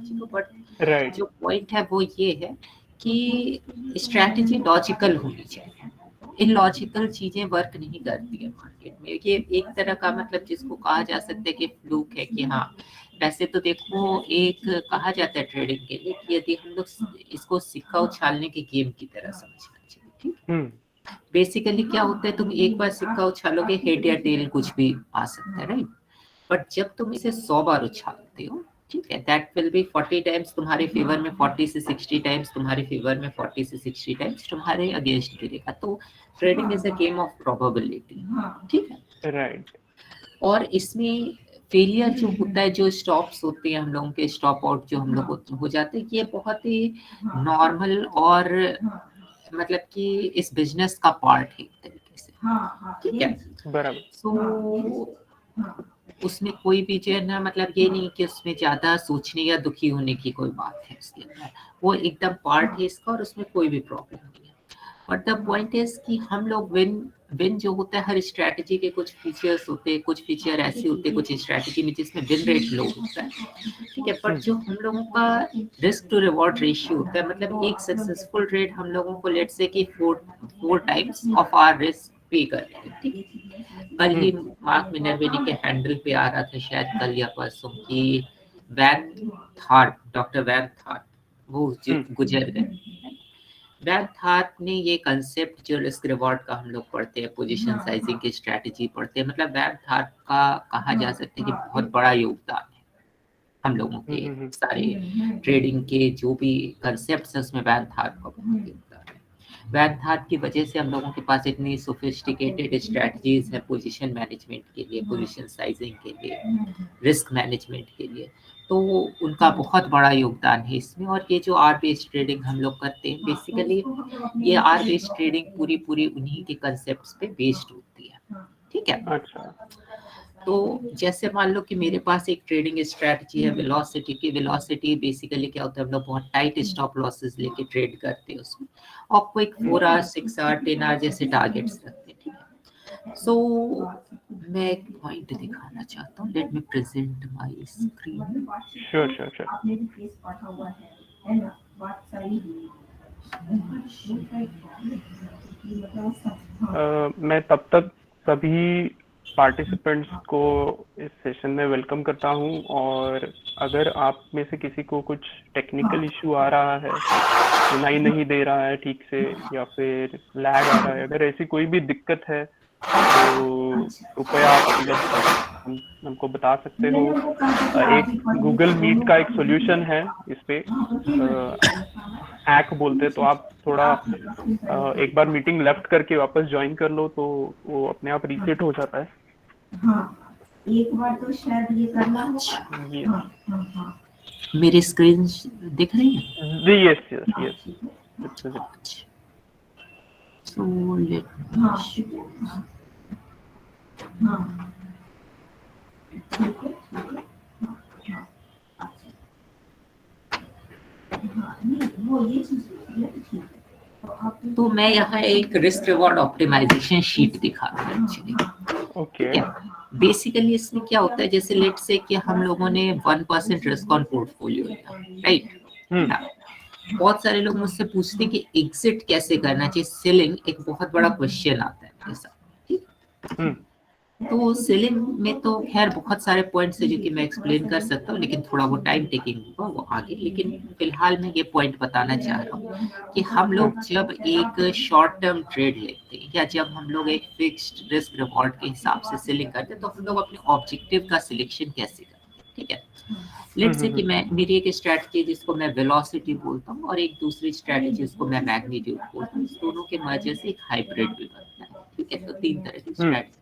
Strategy को, but right जो point है वो ये है कि स्ट्रैटेजी लॉजिकल होनी चाहिए। इलॉजिकल चीजें वर्क नहीं करती है मार्केट में। ये एक तरह का मतलब जिसको कहा जा सकता है कि फ्लूक है कि हाँ, वैसे तो देखो एक कहा जाता है ट्रेडिंग के लिए कि यदि हम लोग इसको सिक्का उछालने के गेम की तरह समझना चाहिए, ठीक है। बेसिकली क्या होता है, तुम एक बार सिक्का उछालोगे, हेड या टेल कुछ भी आ सकता है, राइट। बट जब तुम इसे 100 बार उछालते हो, ठीक है, दैट विल बी 40 टाइम्स तुम्हारे फेवर में, 40 से 60 टाइम्स तुम्हारे फेवर में, 40 से 60 टाइम्स तुम्हारे अगेंस्ट गिरेगा। तो trading is a game of probability, ठीक है, राइट और इसमें फेलियर जो होता है, जो स्टॉप्स होते हैं हम लोगों के, स्टॉप आउट जो हम लोग हो जाते हैं, ये बहुत ही नॉर्मल और मतलब कि इस बिजनेस का पार्ट है एक तरीके से, ठीक है। बराबर सो उसमें कोई भी जो है ना, मतलब ये नहीं कि उसमें ज्यादा सोचने या दुखी होने की कोई बात है उसके अंदर, वो एकदम पार्ट है इसका और उसमें कोई भी प्रॉब्लम नहीं है। बट द पॉइंट इज कि हम लोग विन जो होता है, हर स्ट्रैटेजी के कुछ फीचर्स होते हैं, कुछ फीचर ऐसे होते हैं कुछ स्ट्रैटेजी में जिसमें विन रेट लो होता है, ठीक है। बट जो हम लोगों का रिस्क टू रिवॉर्ड रेशियो होता है, मतलब एक सक्सेसफुल ट्रेड हम लोगों को लेट्स से कि four times of our risk पे कर रहे हैं, ठीक है। कल ही मार्क मिनर्विनी के हैंडल पे आ रहा था शायद कल या परसों की Van Tharp, doctor Van Tharp, वो गुजर गए। वैन थार्ट ने ये कंसेप्ट जो रिस्क रिवॉर्ड का हम लोग पढ़ते हैं, पोजीशन साइजिंग की स्ट्रैटेजी पढ़ते हैं, मतलब वैन थार्ट का कहा जा सकता है कि बहुत बड़ा योगदान है हम लोगों के सारे ट्रेडिंग के जो भी कंसेप्ट्स हैं उसमें वैन थार्ट का बहुत योगदान है। वैन थार्ट की वजह से हम लोगों के पास इतनी सोफिस्टिकेटेड स्ट्रैटेजीज है पोजीशन मैनेजमेंट के लिए, पोजीशन साइजिंग के लिए, रिस्क मैनेजमेंट के लिए। तो उनका बहुत बड़ा योगदान है इसमें। और ये जो आर बेस्ड ट्रेडिंग हम लोग करते हैं, बेसिकली ये आर बेस्ड ट्रेडिंग पूरी पूरी उन्हीं के कंसेप्ट्स पे बेस्ड होती है, ठीक है। अच्छा तो जैसे मान लो कि मेरे पास एक ट्रेडिंग स्ट्रैटेजी है वेलोसिटी की। वेलोसिटी बेसिकली क्या होता है, हम लोग बहुत टाइट स्टॉप लॉसेस लेके ट्रेड करते हैं उसमें, और क्विक 4 आवर 6 आवर 10 आवर जैसे टारगेट्स रखते हैं, ठीक है। सो मैं एक पॉइंट दिखाना चाहता हूँ, let me present my screen. Sure sure sure मैं तब तक सभी पार्टिसिपेंट्स को इस सेशन में वेलकम करता हूं, और अगर आप में से किसी को कुछ टेक्निकल इशू आ रहा है, सुनाई नहीं दे रहा है ठीक से, या फिर लैग आ रहा है, अगर ऐसी कोई भी दिक्कत है तो कृपया आप मतलब हमको बता सकते हो। एक गूगल मीट का एक सॉल्यूशन है इस पे, हैक बोलते हैं, तो आप थोड़ा एक बार मीटिंग लेफ्ट करके वापस ज्वाइन कर लो तो वो अपने आप रीसेट हो जाता है। एक बार तो शायद ये करना होगा। मेरी स्क्रीन दिख रही है? जी yes yes yes. So let तो मैं यहाँ एक रिस्क रिवॉर्ड ऑप्टिमाइजेशन शीट दिखा रहा हूँ एक्चुअली, ओके ठीक है। बेसिकली इसमें क्या होता है, जैसे लेट्स से कि हम लोगों ने 1% रिस्क ऑन पोर्टफोलियो लिया, राइट। बहुत सारे लोग मुझसे पूछते हैं कि एग्जिट कैसे करना चाहिए, सेलिंग एक बहुत बड़ा क्वेश्चन आता है मेरे साथ, ठीक। तो सेलिंग में तो खैर बहुत सारे पॉइंट्स है जो कि मैं एक्सप्लेन कर सकता हूँ, लेकिन थोड़ा वो टाइम टेकिंग होगा वो आगे। लेकिन फिलहाल मैं ये पॉइंट बताना चाह रहा हूँ कि हम लोग जब एक शॉर्ट टर्म ट्रेड लेते हैं या जब हम लोग एक फिक्स्ड रिस्क रिवॉर्ड के हिसाब से सेलिंग करते हैं, तो हम लोग अपने ऑब्जेक्टिव का सिलेक्शन कैसे करते हैं, ठीक है। लेट्स से कि मैं मेरी एक स्ट्रैटेजी जिसको मैं वेलोसिटी बोलता हूँ और एक दूसरी स्ट्रैटेजी जिसको मैं मैग्नीट्यूड बोलता हूँ, दोनों के मर्जर से एक हाइब्रिड भी बनता है, ठीक है। तो 3 तरह की स्ट्रैटेजी।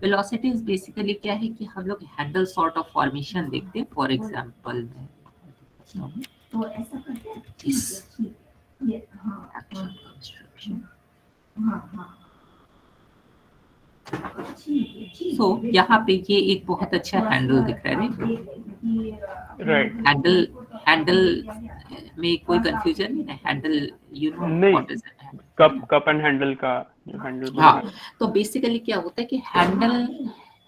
वेलोसिटी बेसिकली क्या है कि हम लोग हैंडल सॉर्ट ऑफ फॉर्मेशन देखते हैं। फॉर एग्जांपल मैं तो ऐसा करते हैं इस ये एक्शन कंस्ट्रक्शन, तो यहाँ पे ये एक बहुत अच्छा हैंडल दिख रहा है, राइट। हैंडल में कोई कंफ्यूजन नहीं है, handle you know what is it, cup and handle का जो हैंडल बोल हाँ। रहे हैं। तो बेसिकली क्या होता है कि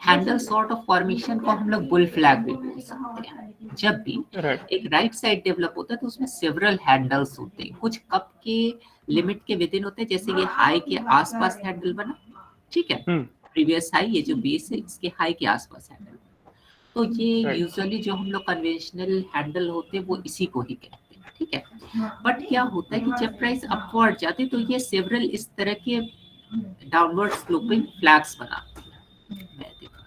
हैंडल सॉर्ट ऑफ फॉर्मेशन को हम लोग बुल फ्लैग भी बोल सकते हैं। जब भी राइट एक राइट साइड डेवलप होता है तो उसमें सेवरल हैंडल्स होते हैं, कुछ कप के लिमिट के विद इन होते हैं, जैसे ये हाई के आसपास हैंडल बना, ठीक है, प्रीवियस हाई, ये जो बेस है इसके हाई के आसपास हैंडल, तो ये Right. यूजुअली जो हम लोग कन्वेंशनल हैंडल होते हैं वो इसी को ही कहते हैं, ठीक है। बट क्या होता है कि जब प्राइस अपवर्ड जाते हैं तो ये सेवरल इस तरह के डाउनवर्ड स्लोपिंग फ्लैग्स बनाते हैं। मैं देखो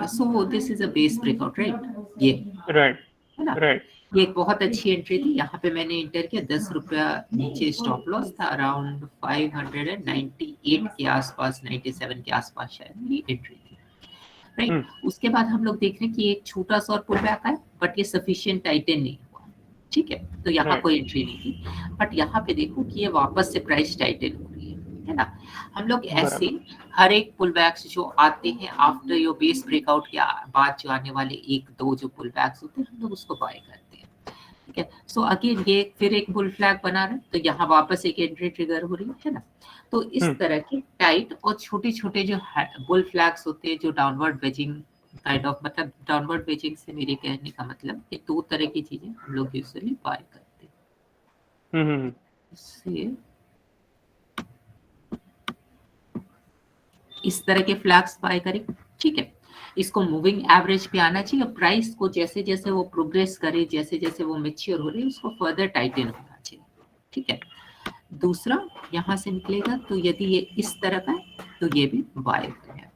so this is a base breakout, right? ये राइट है ना, राइट ये एक बहुत अच्छी एंट्री थी। यहाँ पे मैंने इंटर किया, 10 रुपया नीचे स्टॉप लॉस था, अराउंड 598 के आसपास, 97 के आसपास शायद ये एंट्री थी, राइट। उसके बाद हम लोग देख रहे हैं कि एक छोटा सा और पुल बैक है, बट ये सफिशिएंट टाइटन नहीं हुआ, ठीक है, तो यहाँ Right. कोई एंट्री नहीं थी। बट यहाँ पे देखो कि ये वापस से प्राइस टाइटन हो रही है ना। हम लोग ऐसे हर एक पुल बैक्स जो आते हैं आफ्टर योर बेस ब्रेकआउट के बाद जो आने वाले एक दो जो पुल बैक्स होते हैं हम लोग उसको बाय करते हैं, ठीक है। सो अगेन ये फिर एक बुल फ्लैग बना रहे हैं, तो यहाँ वापस एक एंट्री ट्रिगर हो रही है ना। तो इस तरह के टाइट और छोटे छोटे जो बुल फ्लैग्स होते हैं जो डाउनवर्ड वेजिंग काइंड ऑफ, मतलब डाउनवर्ड वेजिंग से मेरे कहने का मतलब ये दो तरह की चीजें हम लोग यूजुअली बाय करते हैं। इससे इस तरह के फ्लैग्स बाय करें, ठीक है। इसको मूविंग एवरेज पे आना चाहिए, प्राइस को जैसे जैसे वो प्रोग्रेस करे, जैसे जैसे वो मैच्योर हो रही है उसको फर्दर टाइटन होना चाहिए, ठीक है। दूसरा यहाँ से निकलेगा तो यदि ये इस तरह का है तो ये भी बाय है।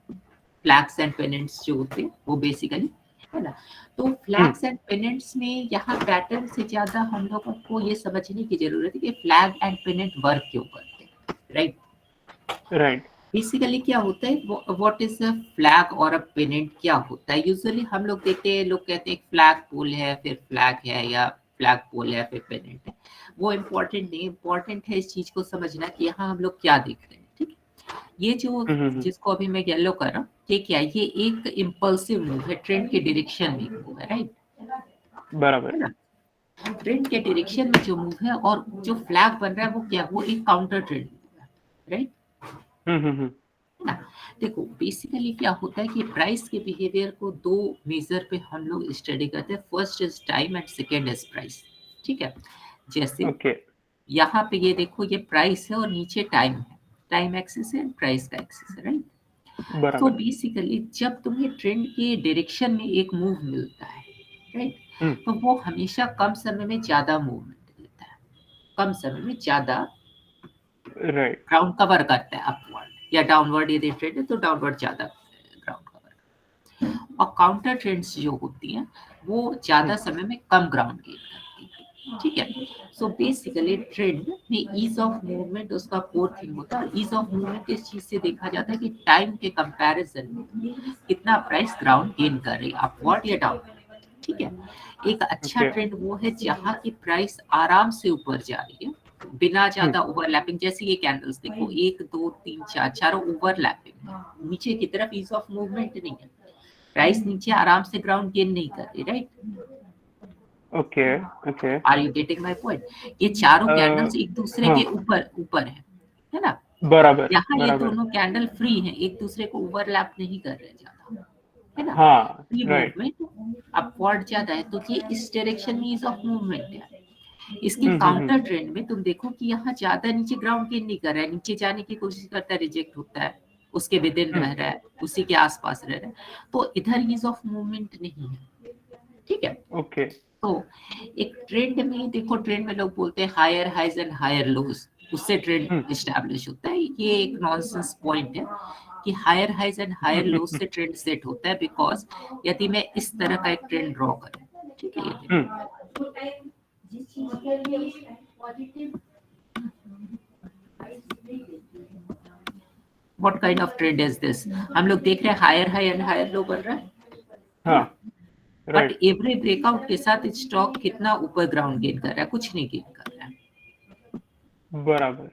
फ्लैग्स एंड पेनेंट्स जो होते हैं वो बेसिकली, है ना। तो फ्लैग्स एंड पेनेंट्स में यहाँ पैटर्न से ज्यादा हम लोगों को ये समझने की जरूरत है कि फ्लैग एंड पेनेंट वर्क क्यों करते हैं, राइट राइट। बेसिकली क्या होता है, व्हाट इज अ फ्लैग और अ पेनेंट क्या होता है। यूजुअली हम लोग देखते हैं, लोग कहते हैं फ्लैग पोल है फिर फ्लैग है, या फ्लैग पोल है फिर पेनेंट है। वो इम्पोर्टेंट नहीं, इम्पोर्टेंट है इस चीज को समझना कि यहाँ हम लोग क्या देख रहे हैं, ठीक है। ये जो जिसको अभी मैं येलो कर रहा हूँ, ये क्या है, ये एक इम्पल्सिव मूव है, ट्रेंड के डायरेक्शन में मूव है, राइट, बराबर है ना। ट्रेंड के डायरेक्शन में जो मूव है और जो फ्लैग बन रहा है वो क्या, वो एक काउंटर ट्रेंड मूव है, राइट। ना देखो बेसिकली क्या होता है कि प्राइस के बिहेवियर को दो मेजर पे हम लोग स्टडी करते हैं, first is time and second is price, ठीक है। जैसे यहाँ पे ये देखो, ये प्राइस है और नीचे टाइम है, टाइम एक्सिस है, प्राइस का एक्सिस है, राइट। तो बेसिकली जब तुम्हें ट्रेंड के डायरेक्शन में एक मूव मिलता है, राइट, तो वो हमेशा कम समय में ज्यादा मूवमेंट देता है, कम समय में ज्यादा ग्राउंड कवर करता है अपवर्ड या डाउनवर्ड। यदि ट्रेंड है तो डाउनवर्ड ज्यादा ग्राउंड कवर, और काउंटर ट्रेंड्स जो होती हैं वो ज्यादा समय में कम ग्राउंड गेन करती है, ठीक है। सो बेसिकली ट्रेंड में ईज ऑफ मूवमेंट उसका कोर थिंग होता है। ईज ऑफ मूवमेंट इस चीज से देखा जाता है कि टाइम के कंपैरिजन में कितना प्राइस ग्राउंड गेन कर रही है, अपवर्ड या डाउनवर्ड, ठीक है। एक अच्छा ट्रेंड वो है जहाँ की प्राइस आराम से ऊपर जा रही है बिना ज्यादा ओवरलैपिंग। जैसे ये कैंडल्स देखो, 1 2 3 4 चारों ओवरलैपिंग है, नीचे की तरफ ईज ऑफ मूवमेंट नहीं है, प्राइस नीचे आराम से ग्राउंड गेन नहीं कर रही, right. Okay are you getting my point. ये चारों कैंडल्स एक दूसरे के ऊपर है ना, बराबर। यहाँ ये दोनों कैंडल फ्री हैं, एक दूसरे को ओवरलैप नहीं कर रहे ज्यादा, है ना। फ्री मूवमेंट अपवर्ड ज्यादा है, तो ये इस डायरेक्शन में ईज ऑफ मूवमेंट है। इसके काउंटर ट्रेंड में तुम देखो कि यहाँ ज्यादा नीचे ग्राउंड गेन नहीं कर रहा है, नीचे जाने की कोशिश करता है, रिजेक्ट होता है, उसके विद इन रह रहा है, उसी के आसपास रह रहा है, तो इधर ईज ऑफ मूवमेंट नहीं है, ठीक है। ओके। तो एक ट्रेंड में देखो, ट्रेंड में लोग बोलते हैं higher highs and higher lows, उससे ट्रेंड एस्टैब्लिश होता है। ये एक नॉनसेंस पॉइंट है कि higher highs and higher lows से ट्रेंड सेट होता है, बिकॉज यदि मैं इस तरह का एक ट्रेंड ड्रॉ करूं, ठीक है, What kind of trend is this? हम लोग देख रहे हैं higher high and higher low बन रहा है, बट एवरी ब्रेकआउट के साथ स्टॉक कितना ऊपर ग्राउंड गेन कर रहा है, कुछ नहीं गेन कर रहा है, बराबर,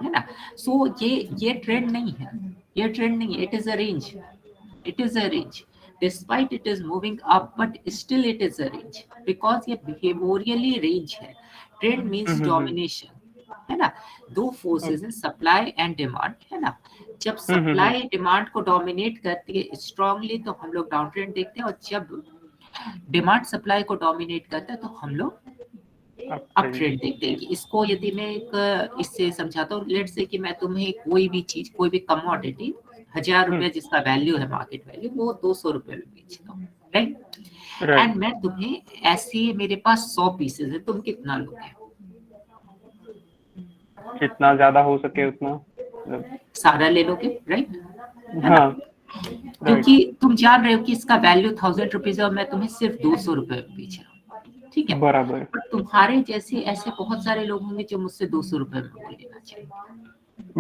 है ना। सो ये ट्रेंड नहीं है, ये ट्रेंड नहीं है, it is a range, it is a range. Despite it is moving up, but still it is a range, because ये behaviorally range है। Trend means domination, है ना। दो फोर्सेस हैं, सप्लाई एंड डिमांड, है ना। जब सप्लाई डिमांड को डोमिनेट करती है स्ट्रांगली तो हम लोग डाउन ट्रेंड देखते हैं, और जब डिमांड सप्लाई को डोमिनेट करता है तो हम लोग अप ट्रेंड देखते हैं। इसको यदि मैं एक इससे समझाता हूँ, लेट्स से कि मैं तुम्हें कोई भी चीज, कोई भी कमोडिटी 1000 रुपए जिसका वैल्यू है, मार्केट वैल्यू, वो 200 रुपए में बेचता हूँ, राइट। एंड मैं तुम्हें ऐसे, मेरे पास 100 पीसेज है, तुम कितना लोगे? जितना ज्यादा हो सके उतना सारा ले लोगे, राइट। हाँ, क्योंकि तुम जान रहे हो कि इसका वैल्यू 1000 रुपीज है और मैं तुम्हें सिर्फ 200 रुपए में बेच रहा हूँ, ठीक है। बराबर। पर तुम्हारे जैसे ऐसे बहुत सारे लोग होंगे जो मुझसे 200 रुपए में वो लेना चाहिए,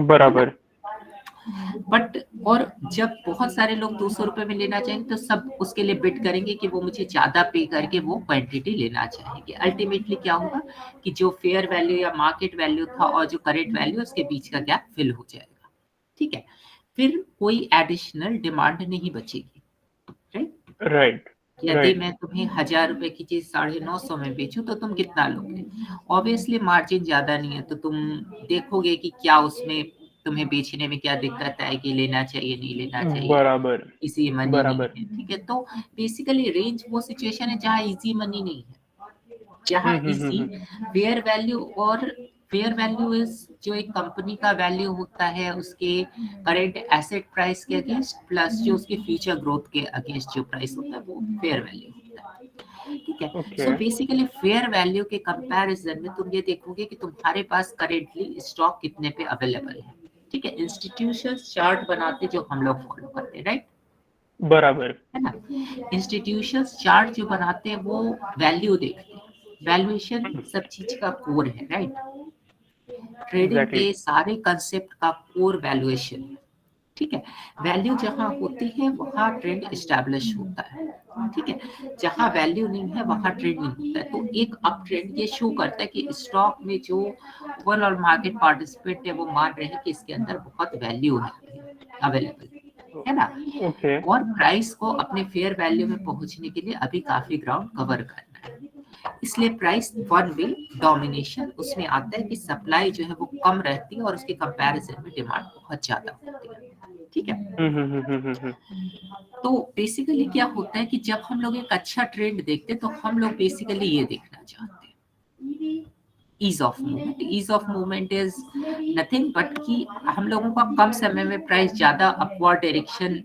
बराबर। बट और जब बहुत सारे लोग 200 रुपए में लेना चाहेंगे तो सब उसके लिए बिड करेंगे कि वो मुझे ज्यादा पे करके वो क्वांटिटी लेना चाहेंगे। अल्टीमेटली क्या होगा कि जो फेयर वैल्यू या मार्केट वैल्यू था और जो करेंट वैल्यू, उसके बीच का गैप फिल हो जाएगा, ठीक है। फिर कोई एडिशनल डिमांड नहीं बचेगी, राइट। यदि मैं तुम्हें 1000 रुपए की चीज 950 में बेचूं तो तुम कितना लोगे? ऑब्वियसली मार्जिन ज्यादा नहीं है, तो तुम देखोगे कि क्या उसमें तुम्हें बेचने में क्या दिक्कत है, कि लेना चाहिए नहीं लेना चाहिए, बराबर। इसी मनी बराबर। नहीं है, ठीक है। तो बेसिकली रेंज वो सिचुएशन है जहाँ इजी मनी नहीं है, जहाँ इजी फेयर वैल्यू, और फेयर वैल्यू इज जो एक कंपनी का वैल्यू होता है उसके करेंट एसेट प्राइस के अगेंस्ट प्लस जो उसके फ्यूचर ग्रोथ के अगेंस्ट जो प्राइस होता है वो फेयर वैल्यू होता है, ठीक है। सो बेसिकली फेयर वैल्यू के कंपैरिजन में तुम ये देखोगे कि तुम्हारे पास करेंटली स्टॉक कितने पे अवेलेबल है, ठीक है। इंस्टीट्यूशंस चार्ट बनाते जो हम लोग फॉलो करते हैं, राइट, बराबर, है ना। इंस्टीट्यूशंस चार्ट जो बनाते हैं वो वैल्यू देखते हैं, वैल्यूएशन सब चीज का कोर है, राइट। ट्रेडिंग के सारे कंसेप्ट का कोर वैल्यूएशन है, ठीक है। वैल्यू जहां होती है वहां ट्रेंड एस्टैब्लिश होता है, ठीक है। जहां वैल्यू नहीं है वहां ट्रेंड नहीं होता है। तो एक अप ट्रेंड ये शो करता है कि स्टॉक में जो ओवरऑल मार्केट पार्टिसिपेंट है वो मान रहे हैं कि इसके अंदर बहुत वैल्यू है अवेलेबल, है ना। और प्राइस को अपने फेयर वैल्यू में पहुंचने के लिए अभी काफी ग्राउंड कवर करना है, इसलिए प्राइस वन वे डोमिनेशन उसमें आता है कि सप्लाई जो है वो कम रहती है और उसके कंपैरिजन में डिमांड बहुत ज्यादा होती है, ठीक है। तो बेसिकली क्या होता है कि जब हम लोग एक अच्छा ट्रेंड देखते हैं तो हम लोग बेसिकली ये देखना चाहते हैं ease of movement. Ease of movement is nothing but कि हम लोगों का कम समय में प्राइस ज्यादा अपवर्ड डायरेक्शन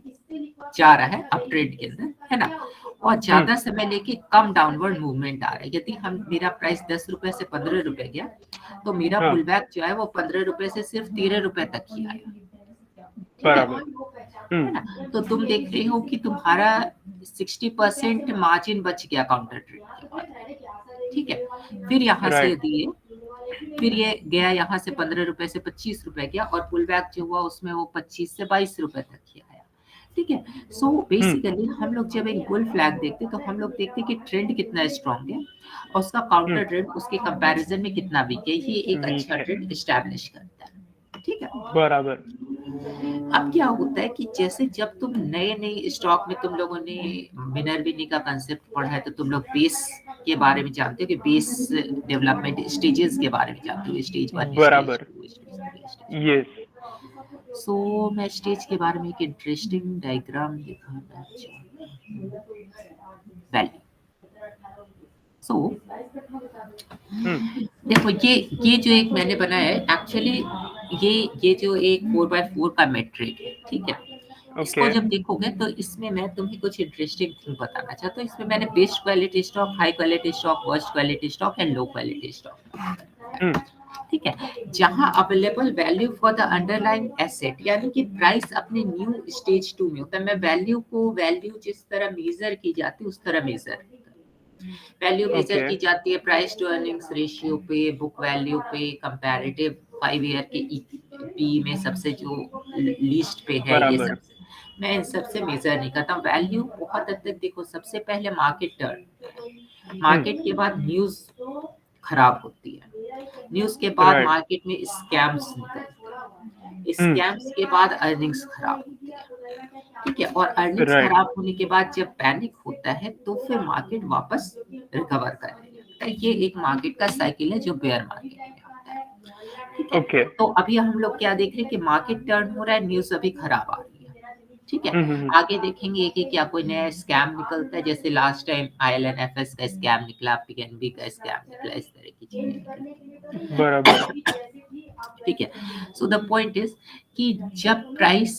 जा रहा है अप ट्रेंड के अंदर, है ना, और ज्यादा समय लेके कम डाउनवर्ड मूवमेंट आ रहा है। यदि हम मेरा प्राइस 10 रुपए से 15 रुपए गया तो मेरा पुल बैक जो है वो 15 रुपए से सिर्फ 13 रुपए तक ही आया, है ना। तो तुम देख रहे हो कि तुम्हारा 60% मार्जिन बच गया काउंटर ट्रेड के बाद, ठीक है। फिर यहाँ से दिए, फिर ये गया यहाँ से 15 रुपए से 25 रुपए गया और पुल बैक जो हुआ उसमें वो 25 से 22 रुपए तक ही आया, ठीक है। सो बेसिकली हम लोग जब एक बुल फ्लैग देखते तो हम लोग देखते कि ट्रेंड कितना स्ट्रॉन्ग है और उसका काउंटर ट्रेंड उसके कंपैरिजन में कितना वीक है, ये एक अच्छा ट्रेंड एस्टैब्लिश करता है, ठीक है। बराबर। अब क्या होता है कि जैसे जब तुम नए नए स्टॉक में, तुम लोगों ने मिनर्विनी का कंसेप्ट पढ़ा है तो तुम लोग बेस के बारे में जानते हो कि बेस डेवलपमेंट स्टेजेस के बारे में जानते हो, स्टेज 1, बराबर, यस। सो मैं स्टेज के बारे में एक इंटरेस्टिंग डायग्राम दिखाना चाहता हूं। वैल्यू, सो देखो ये जो एक मैंने बनाया है एक्चुअली ये जो एक 4x4 का मैट्रिक है, ठीक है। इसको जब देखोगे तो इसमें मैं तुम्हें कुछ इंटरेस्टिंग थिंग बताना चाहता हूँ। इसमें मैंने best quality stock, high quality stock, worst quality stock and low quality stock, ठीक है। जहां available value for the underlying asset, यानी कि प्राइस अपने न्यू स्टेज 2 में होता है। मैं वैल्यू को, वैल्यू जिस तरह मेजर की जाती है उस तरह मेजर, वैल्यू मेजर की जाती है प्राइस टू अर्निंग्स रेशियो पे, बुक वैल्यू पे, कंपैरेटिव 5 ईयर के ईपी में सबसे जो लीस्ट पे है, ये सब मैं इन सबसे मेजर नहीं करता। वैल्यू बहुत हद तक देखो, सबसे पहले मार्केट टर्न, मार्केट के बाद न्यूज खराब होती है, न्यूज के बाद मार्केट में स्कैम्स निकलते हैं, स्कैम्स के बाद अर्निंग्स खराब होती है, ठीक है। और अर्निंग्स खराब होने के बाद जब पैनिक होता है तो फिर मार्केट वापस रिकवर करने लगता है। ये एक मार्केट का साइकिल है जो बेयर मार्केट में होता है, है Okay. तो अभी हम लोग क्या देख रहे हैं कि मार्केट टर्न हो रहा है, न्यूज अभी खराब आ रही है, ठीक है। आगे देखेंगे कि क्या कोई नया स्कैम निकलता है, जैसे लास्ट टाइम ILNFS का स्कैम निकला, PNB का स्कैम निकला, इस तरह की चीजें बराबर। ठीक है। सो द पॉइंट इज कि जब प्राइस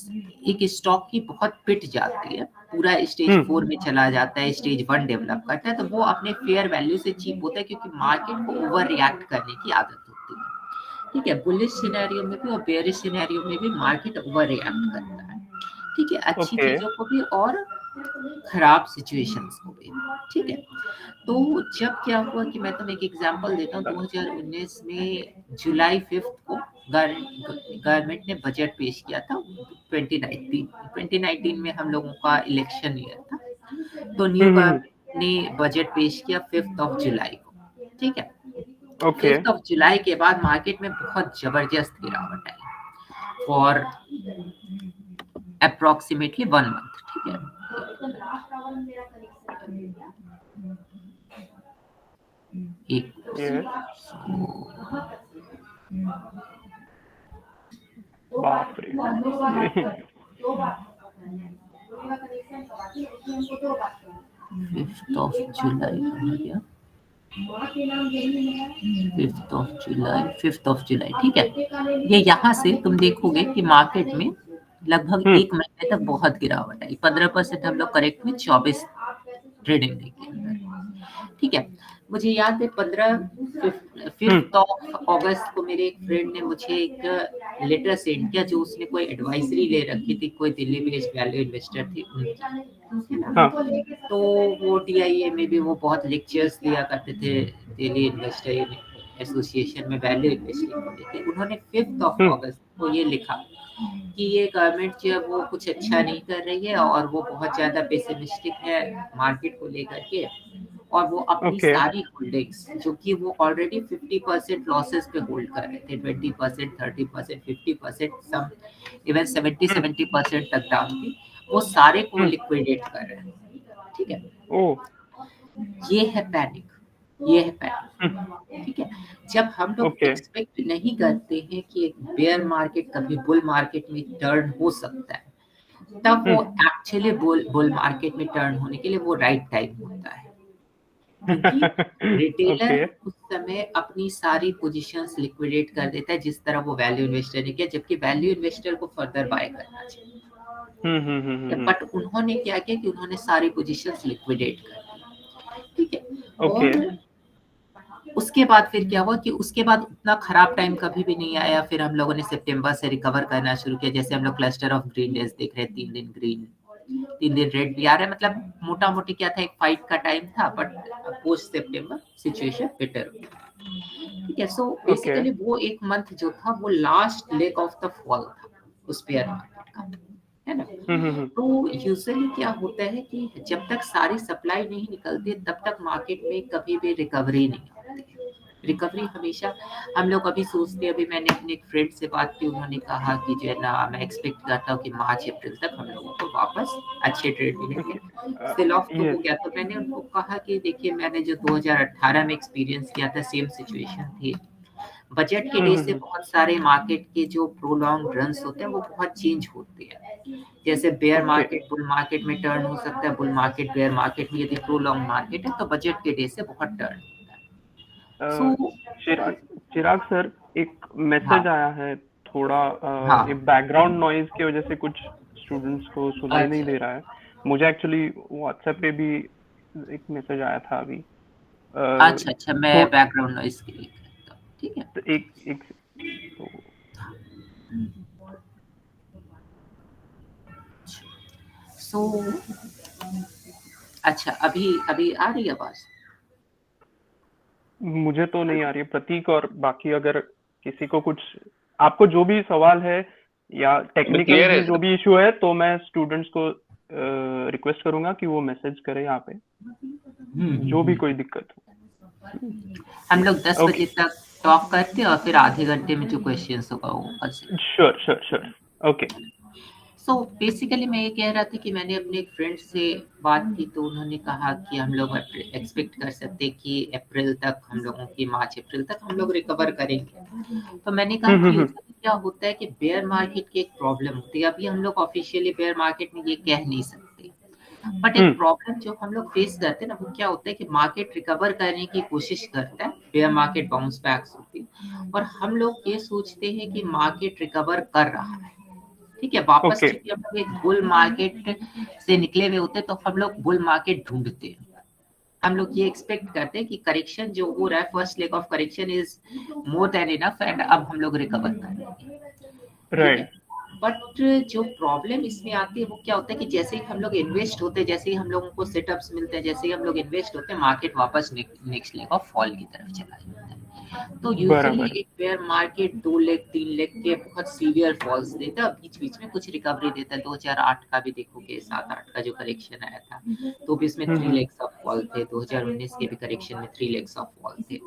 एक स्टॉक की बहुत पिट जाती है, पूरा स्टेज 4 में चला जाता है, स्टेज 1 डेवलप करता है, तो वो अपने फेयर वैल्यू से चीप होता है, क्योंकि मार्केट को ओवर रिएक्ट करने की आदत होती है, ठीक है। बुलिश सिनेरियो में भी और बेयरिश सिनेरियो में भी मार्केट ओवर रिएक्ट करता है, ठीक है, अच्छी Okay. चीजों को भी और खराब सिचुएशंस को भी, ठीक है। तो जब क्या हुआ कि मैं तुम्हें एक एग्जांपल देता हूँ, 2019 में जुलाई 5 को गवर्नमेंट ने बजट पेश किया था। 2019 में हम लोगों का इलेक्शन ईयर था, तो न्यू गवर्नमेंट ने बजट पेश किया 5 जुलाई को, ठीक है। Okay. 5 जुलाई के बाद मार्केट में बहुत जबरदस्त गिरावट आई फॉर अप्रोक्सीमेटली 1 मंथ, ठीक है। एक Yes. बाप रे। 5 जुलाई हो गया, 5 जुलाई, ठीक है। ये यहाँ से तुम देखोगे कि मार्केट में लगभग 1 महीने तक बहुत गिरावट आई, 15% हम लोग करेक्ट में 24 ट्रेडिंग डे के अंदर, ठीक है। मुझे याद है 5 अगस्त को मेरे एक फ्रेंड ने मुझे एक लेटर सेंड किया, जो उसने कोई एडवाइजरी ले रखी थी, कोई दिल्ली बेस्ड वैल्यू इन्वेस्टर थी उनकी, तो वो DIA में भी वो बहुत लेक्चर्स दिया करते थे, दिल्ली इन्वेस्टर एसोसिएशन में वैल्यू इन्वेस्टिंग को लेकर। उन्होंने 5 अगस्त को ये लिखा कि ये गवर्नमेंट जो है वो कुछ अच्छा नहीं कर रही है, और वो बहुत ज्यादा पेसिमिस्टिक है मार्केट को लेकर के, और वो अपनी Okay. सारी होल्डिंग्स जो कि वो ऑलरेडी 50% लॉसेस पे होल्ड कर रहे थे, 20%, 30%, 50%, सम इवन 70% तक डाउन थी, वो सारे को लिक्विडेट कर रहे हैं, ठीक है। Oh. ये है पैनिक, ये है पैनिक, ठीक है। जब हम लोग Okay. एक्सपेक्ट नहीं करते हैं कि एक बेयर मार्केट कभी बुल मार्केट में टर्न हो सकता है, तब वो एक्चुअली बुल मार्केट में टर्न होने के लिए वो राइट टाइम होता है, क्योंकि रिटेलर Okay. उस समय अपनी सारी पोजीशंस लिक्विडेट कर देता है, जिस तरह वो वैल्यू इन्वेस्टर ने किया, जबकि वैल्यू इन्वेस्टर को फर्दर बाय करना चाहिए। बट उन्होंने क्या किया कि उन्होंने सारी पोजीशंस लिक्विडेट कर दी, ठीक है। Okay. और उसके बाद फिर क्या हुआ कि उसके बाद उतना खराब टाइम कभी भी नहीं आया, फिर हम लोगों ने सितंबर से रिकवर करना शुरू किया, जैसे हम लोग क्लस्टर ऑफ ग्रीन डेज देख रहे हैं, 3 दिन ग्रीन, 3 दिन रेड भी आ रहा है, मतलब मोटा मोटी क्या था, एक फाइट का टाइम था, but post September situation better हो गई, ठीक है। सो बेसिकली वो एक मंथ जो था वो last leg of the fall था उस पेयर मार्केट का, है ना। तो यूजुअली क्या होता है कि जब तक सारी सप्लाई नहीं निकलती तब तक मार्केट में कभी भी रिकवरी नहीं होती है। रिकवरी हमेशा हम लोग अभी सोचते हैं, अभी मैंने अपने एक फ्रेंड से बात की, उन्होंने कहा कि जो है ना, मैं एक्सपेक्ट करता हूँ कि मार्च अप्रैल तक हम लोगों को वापस अच्छे ट्रेड मिलेंगे, सेल ऑफ तो हो गया। तो मैंने उनको कहा कि देखिए, मैंने जो 2018 में एक्सपीरियंस किया था, सेम सिचुएशन थी। बजट के डे से बहुत सारे मार्केट के जो प्रोलॉन्ग रन्स होते हैं वो बहुत चेंज होते हैं, जैसे बेयर मार्केट बुल मार्केट में टर्न हो सकता है, बुल मार्केट बेयर मार्केट में, यदि प्रोलॉन्ग मार्केट है तो बजट के डे से बहुत टर्न होता है। चिराग सर, एक मैसेज आया है, थोड़ा ये बैकग्राउंड नॉइज की वजह से कुछ स्टूडेंट्स को सुनाई नहीं दे रहा है। मुझे एक्चुअली व्हाट्सएप पे भी एक मैसेज आया था अभी। अच्छा, मैं बैकग्राउंड नॉइज के लिए करता हूं, ठीक है। तो एक अच्छा, अभी आ रही है आवाज? मुझे तो नहीं आ रही है। प्रतीक और बाकी अगर किसी को कुछ, आपको जो भी सवाल है या टेक्निकल जो भी इशू है, तो मैं स्टूडेंट्स को रिक्वेस्ट करूंगा कि वो मैसेज करें यहाँ पे, जो भी कोई दिक्कत हो। हम लोग 10 बजे तक टॉक करते हैं और फिर आधे घंटे में जो क्वेश्चंस होगा वो। श्योर। ओके। सो बेसिकली मैं ये कह रहा था कि मैंने अपने एक फ्रेंड से बात की तो उन्होंने कहा कि हम लोग एक्सपेक्ट कर सकते हैं कि अप्रैल तक हम लोगों की मार्च अप्रैल तक हम लोग रिकवर करेंगे। तो मैंने कहा कि यूजुअली क्या होता है कि बेयर मार्केट की एक प्रॉब्लम होती है। अभी हम लोग ऑफिशियली बेयर मार्केट में ये कह नहीं सकते, बट एक प्रॉब्लम जो हम लोग फेस करते हैं ना वो क्या होता है कि मार्केट रिकवर करने की कोशिश करता है, बेयर मार्केट बाउंस बैक होती है और हम लोग ये सोचते हैं कि मार्केट रिकवर कर रहा है। ठीक है, वापस Okay. चूंकि हम लोग एक बुल मार्केट से निकले हुए होते तो हम लोग बुल मार्केट ढूंढते हैं। हम लोग ये एक्सपेक्ट करते हैं कि करेक्शन जो हो रहा है, first leg of correction is more than enough and अब हम लोग रिकवर करेंगे। राइट। बट जो प्रॉब्लम इसमें आती है वो क्या होता है कि जैसे ही हम लोग इन्वेस्ट होते हैं, जैसे ही हम लोगों को सेटअप्स मिलते हैं, जैसे ही हम लोग इन्वेस्ट होते हैं, मार्केट वापस नेक्स्ट लेग ऑफ फॉल की तरफ चला जाता है। तो यूजुअली एक बेयर मार्केट 2 लेग 3 लेग के बहुत सीवियर फॉल्स देता है, बीच बीच में कुछ रिकवरी देता है। 2008 का भी देखोगे, 7-8 का जो करेक्शन आया था तो भी इसमें 3 लेग्स ऑफ फॉल थे। 2019 के भी करेक्शन में 3 लेग्स ऑफ फॉल थे।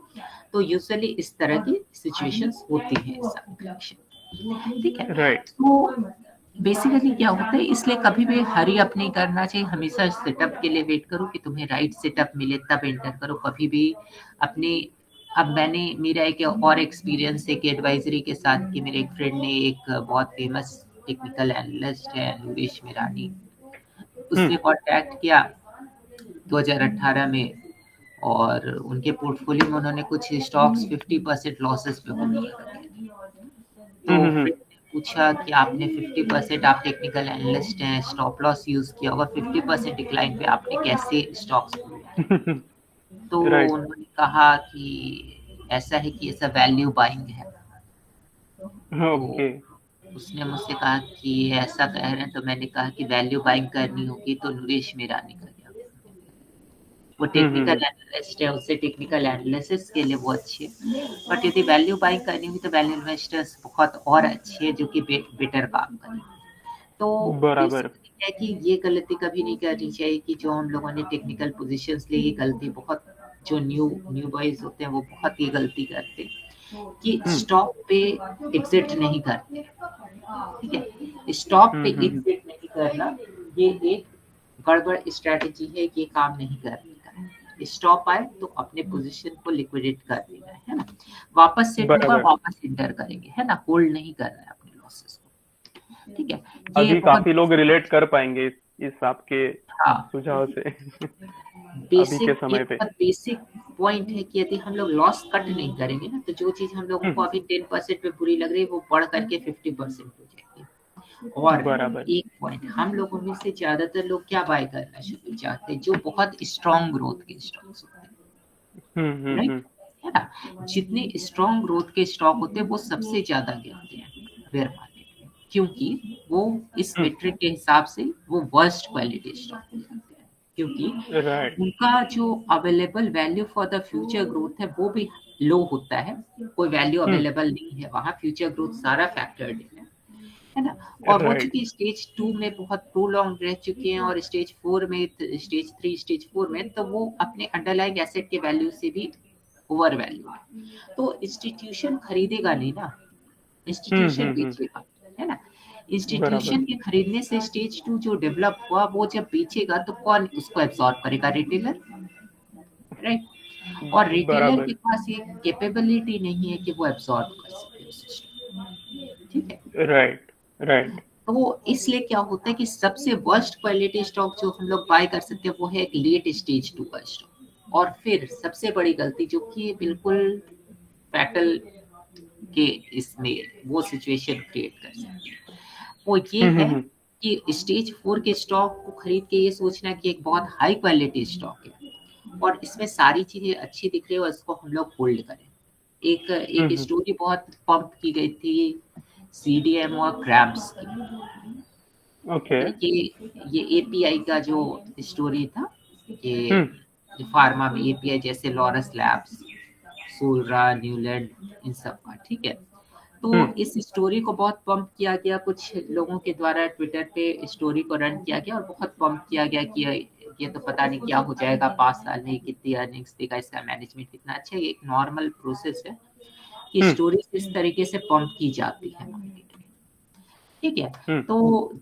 तो यूजुअली इस तरह की सिचुएशंस होती हैं इस करेक्शन, ठीक है। राइट। तो बेसिकली क्या होता है, इसलिए कभी भी हरी अप नहीं करना चाहिए। हमेशा सेटअप के लिए वेट करो कि तुम्हें राइट सेटअप मिले तब एंटर करो। कभी भी अपने अब मैंने मेरा एक और एक्सपीरियंस एक एडवाइजरी के साथ कि मेरे एक फ्रेंड ने एक बहुत फेमस टेक्निकल एनालिस्ट है नुरेश मिरानी, उसने कॉन्टैक्ट किया 2018 में और उनके पोर्टफोलियो में उन्होंने कुछ स्टॉक्स 50% लॉसेस पे होल्ड कर रखे थे। तो फ्रेंड ने पूछा कि आपने 50%, आप टेक्निकल एनालिस्ट हैं, स्टॉप लॉस यूज किया होगा, 50% डिक्लाइन पे आपने कैसे स्टॉक्स तो उन्होंने कहा कि ऐसा है कि ऐसा वैल्यू बाइंग है। ओके। उसने मुझसे कहा कि ऐसा कह रहे हैं, तो मैंने कहा कि वैल्यू बाइंग करनी होगी तो नुरेश मिरानी का क्या, वो टेक्निकल एनालिस्ट है, उससे टेक्निकल एनालिसिस के लिए वो अच्छे है। बट यदि वैल्यू बाइंग करनी हुई तो वैल्यू इन्वेस्टर्स बहुत और अच्छे हैं जो कि बेटर काम करें। तो बराबर है कि ये गलती कभी नहीं करनी चाहिए कि जो हम लोगों ने टेक्निकल पोजीशंस ली, ये गलती बहुत जो न्यू बॉयज होते हैं वो बहुत ही गलती करते हैं कि स्टॉप पे एग्जिट नहीं करते। ठीक है, स्टॉप पे एग्जिट नहीं करना ये एक गड़बड़ स्ट्रेटेजी है, ये काम नहीं करने का। स्टॉप आए तो अपने पोजीशन को लिक्विडेट कर देना है ना, वापस सेट होगा वापस इंटर करेंगे, है ना, होल्ड नहीं करना है अपने लॉसेस को। ठीक है, ये अभी काफी लोग रिलेट कर पाएंगे इस आपके सुझाव से। अभी के समय पे बेसिक पॉइंट है कि यदि हम लोग लॉस कट नहीं करेंगे ना तो जो चीज हम लोगों को अभी 10% पे बुरी लग रही है वो बढ़ करके 50% हो जाएगी। और एक पॉइंट, हम लोगों में से ज्यादातर लोग क्या बाय करना शुरू चाहते हैं, जो बहुत स्ट्रॉन्ग ग्रोथ के स्टॉक्स होते हैं, राइट, है ना। जितने स्ट्रॉन्ग ग्रोथ के स्टॉक होते हैं वो सबसे ज्यादा गिरते हैं बेयर मार्केट में, क्योंकि वो इस मेट्रिक के हिसाब से वो वर्स्ट क्वालिटी स्टॉक हो जाते हैं, क्योंकि उनका जो available value for the future growth है वो भी लो होता है। कोई वैल्यू अवेलेबल नहीं है वहां, फ्यूचर ग्रोथ सारा फैक्टर्ड है ना। और वो चूंकि स्टेज 2 में बहुत प्रोलॉन्ग रह चुके हैं और स्टेज 4 में, स्टेज 3 स्टेज 4 में, तो वो अपने अंडरलाइंग एसेट के वैल्यू से भी ओवर वैल्यू है। तो इंस्टीट्यूशन खरीदेगा नहीं ना, इंस्टीट्यूशन बेचेगा, है ना। इंस्टीट्यूशन के खरीदने से स्टेज 2 जो डेवलप हुआ वो जब बेचेगा तो कौन उसको एब्सॉर्ब करेगा, रिटेलर, राइट। और रिटेलर के पास ये कैपेबिलिटी नहीं है कि वो एब्सॉर्ब कर सके, ठीक है, राइट। तो इसलिए क्या होता है कि सबसे वर्स्ट क्वालिटी स्टॉक जो हम लोग बाय कर सकते हैं वो है एक लेट स्टेज 2 का स्टॉक। और फिर सबसे बड़ी गलती जो कि बिल्कुल फैटल के इसमें वो सिचुएशन क्रिएट कर सकती है, वो ये है कि स्टेज 4 के स्टॉक को खरीद के ये सोचना कि एक बहुत हाई क्वालिटी स्टॉक है और इसमें सारी चीजें अच्छी दिख रही है और इसको हम लोग होल्ड करें। एक स्टोरी बहुत पंप की गई थी CDMO और क्रैम्स की। ये API का जो स्टोरी था, ये फार्मा में API जैसे लॉरस लैब्स, सोलरा, न्यूलैंड, इन सब का, ठीक है। तो इस स्टोरी को बहुत पंप किया गया, कुछ लोगों के द्वारा ट्विटर पे स्टोरी को रन किया गया और बहुत पंप किया गया कि ये तो पता नहीं क्या हो जाएगा, 5 साल में कितनी अर्निंग्स देगा, इसका मैनेजमेंट कितना अच्छा है। एक नॉर्मल प्रोसेस है कि स्टोरी इस तरीके से पंप की जाती है मार्केट में। ठीक है। तो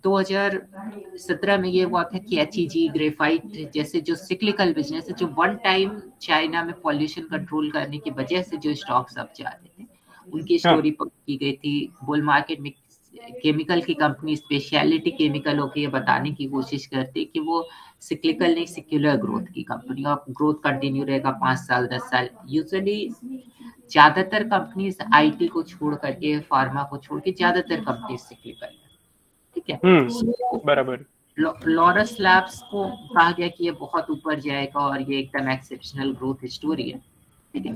2017 में ये हुआ था कि HEG, ग्रेफाइट जैसे जो सिक्लिकल बिजनेस है, जो वन टाइम चाइना में पॉल्यूशन कंट्रोल करने की वजह से जो स्टॉक्स अब जा रहे थे, उनकी स्टोरी की गई थी। बुल मार्केट में केमिकल की कंपनी स्पेशलिटी केमिकल के बताने की कोशिश करती कि वो सिक्लिकल नहीं सिक्युलर ग्रोथ की कंपनी, और ग्रोथ कंटिन्यू रहेगा 5 साल 10 साल। यूजुअली ज्यादातर कंपनीज आईटी को छोड़ करके, फार्मा को छोड़ के ज्यादातर कंपनीज सिक्लिकल है, ठीक है। बराबर। लॉरस लैब्स को कहा गया कि ये बहुत ऊपर जाएगा और ये एकदम एक्सेप्शनल ग्रोथ स्टोरी है, ठीक है।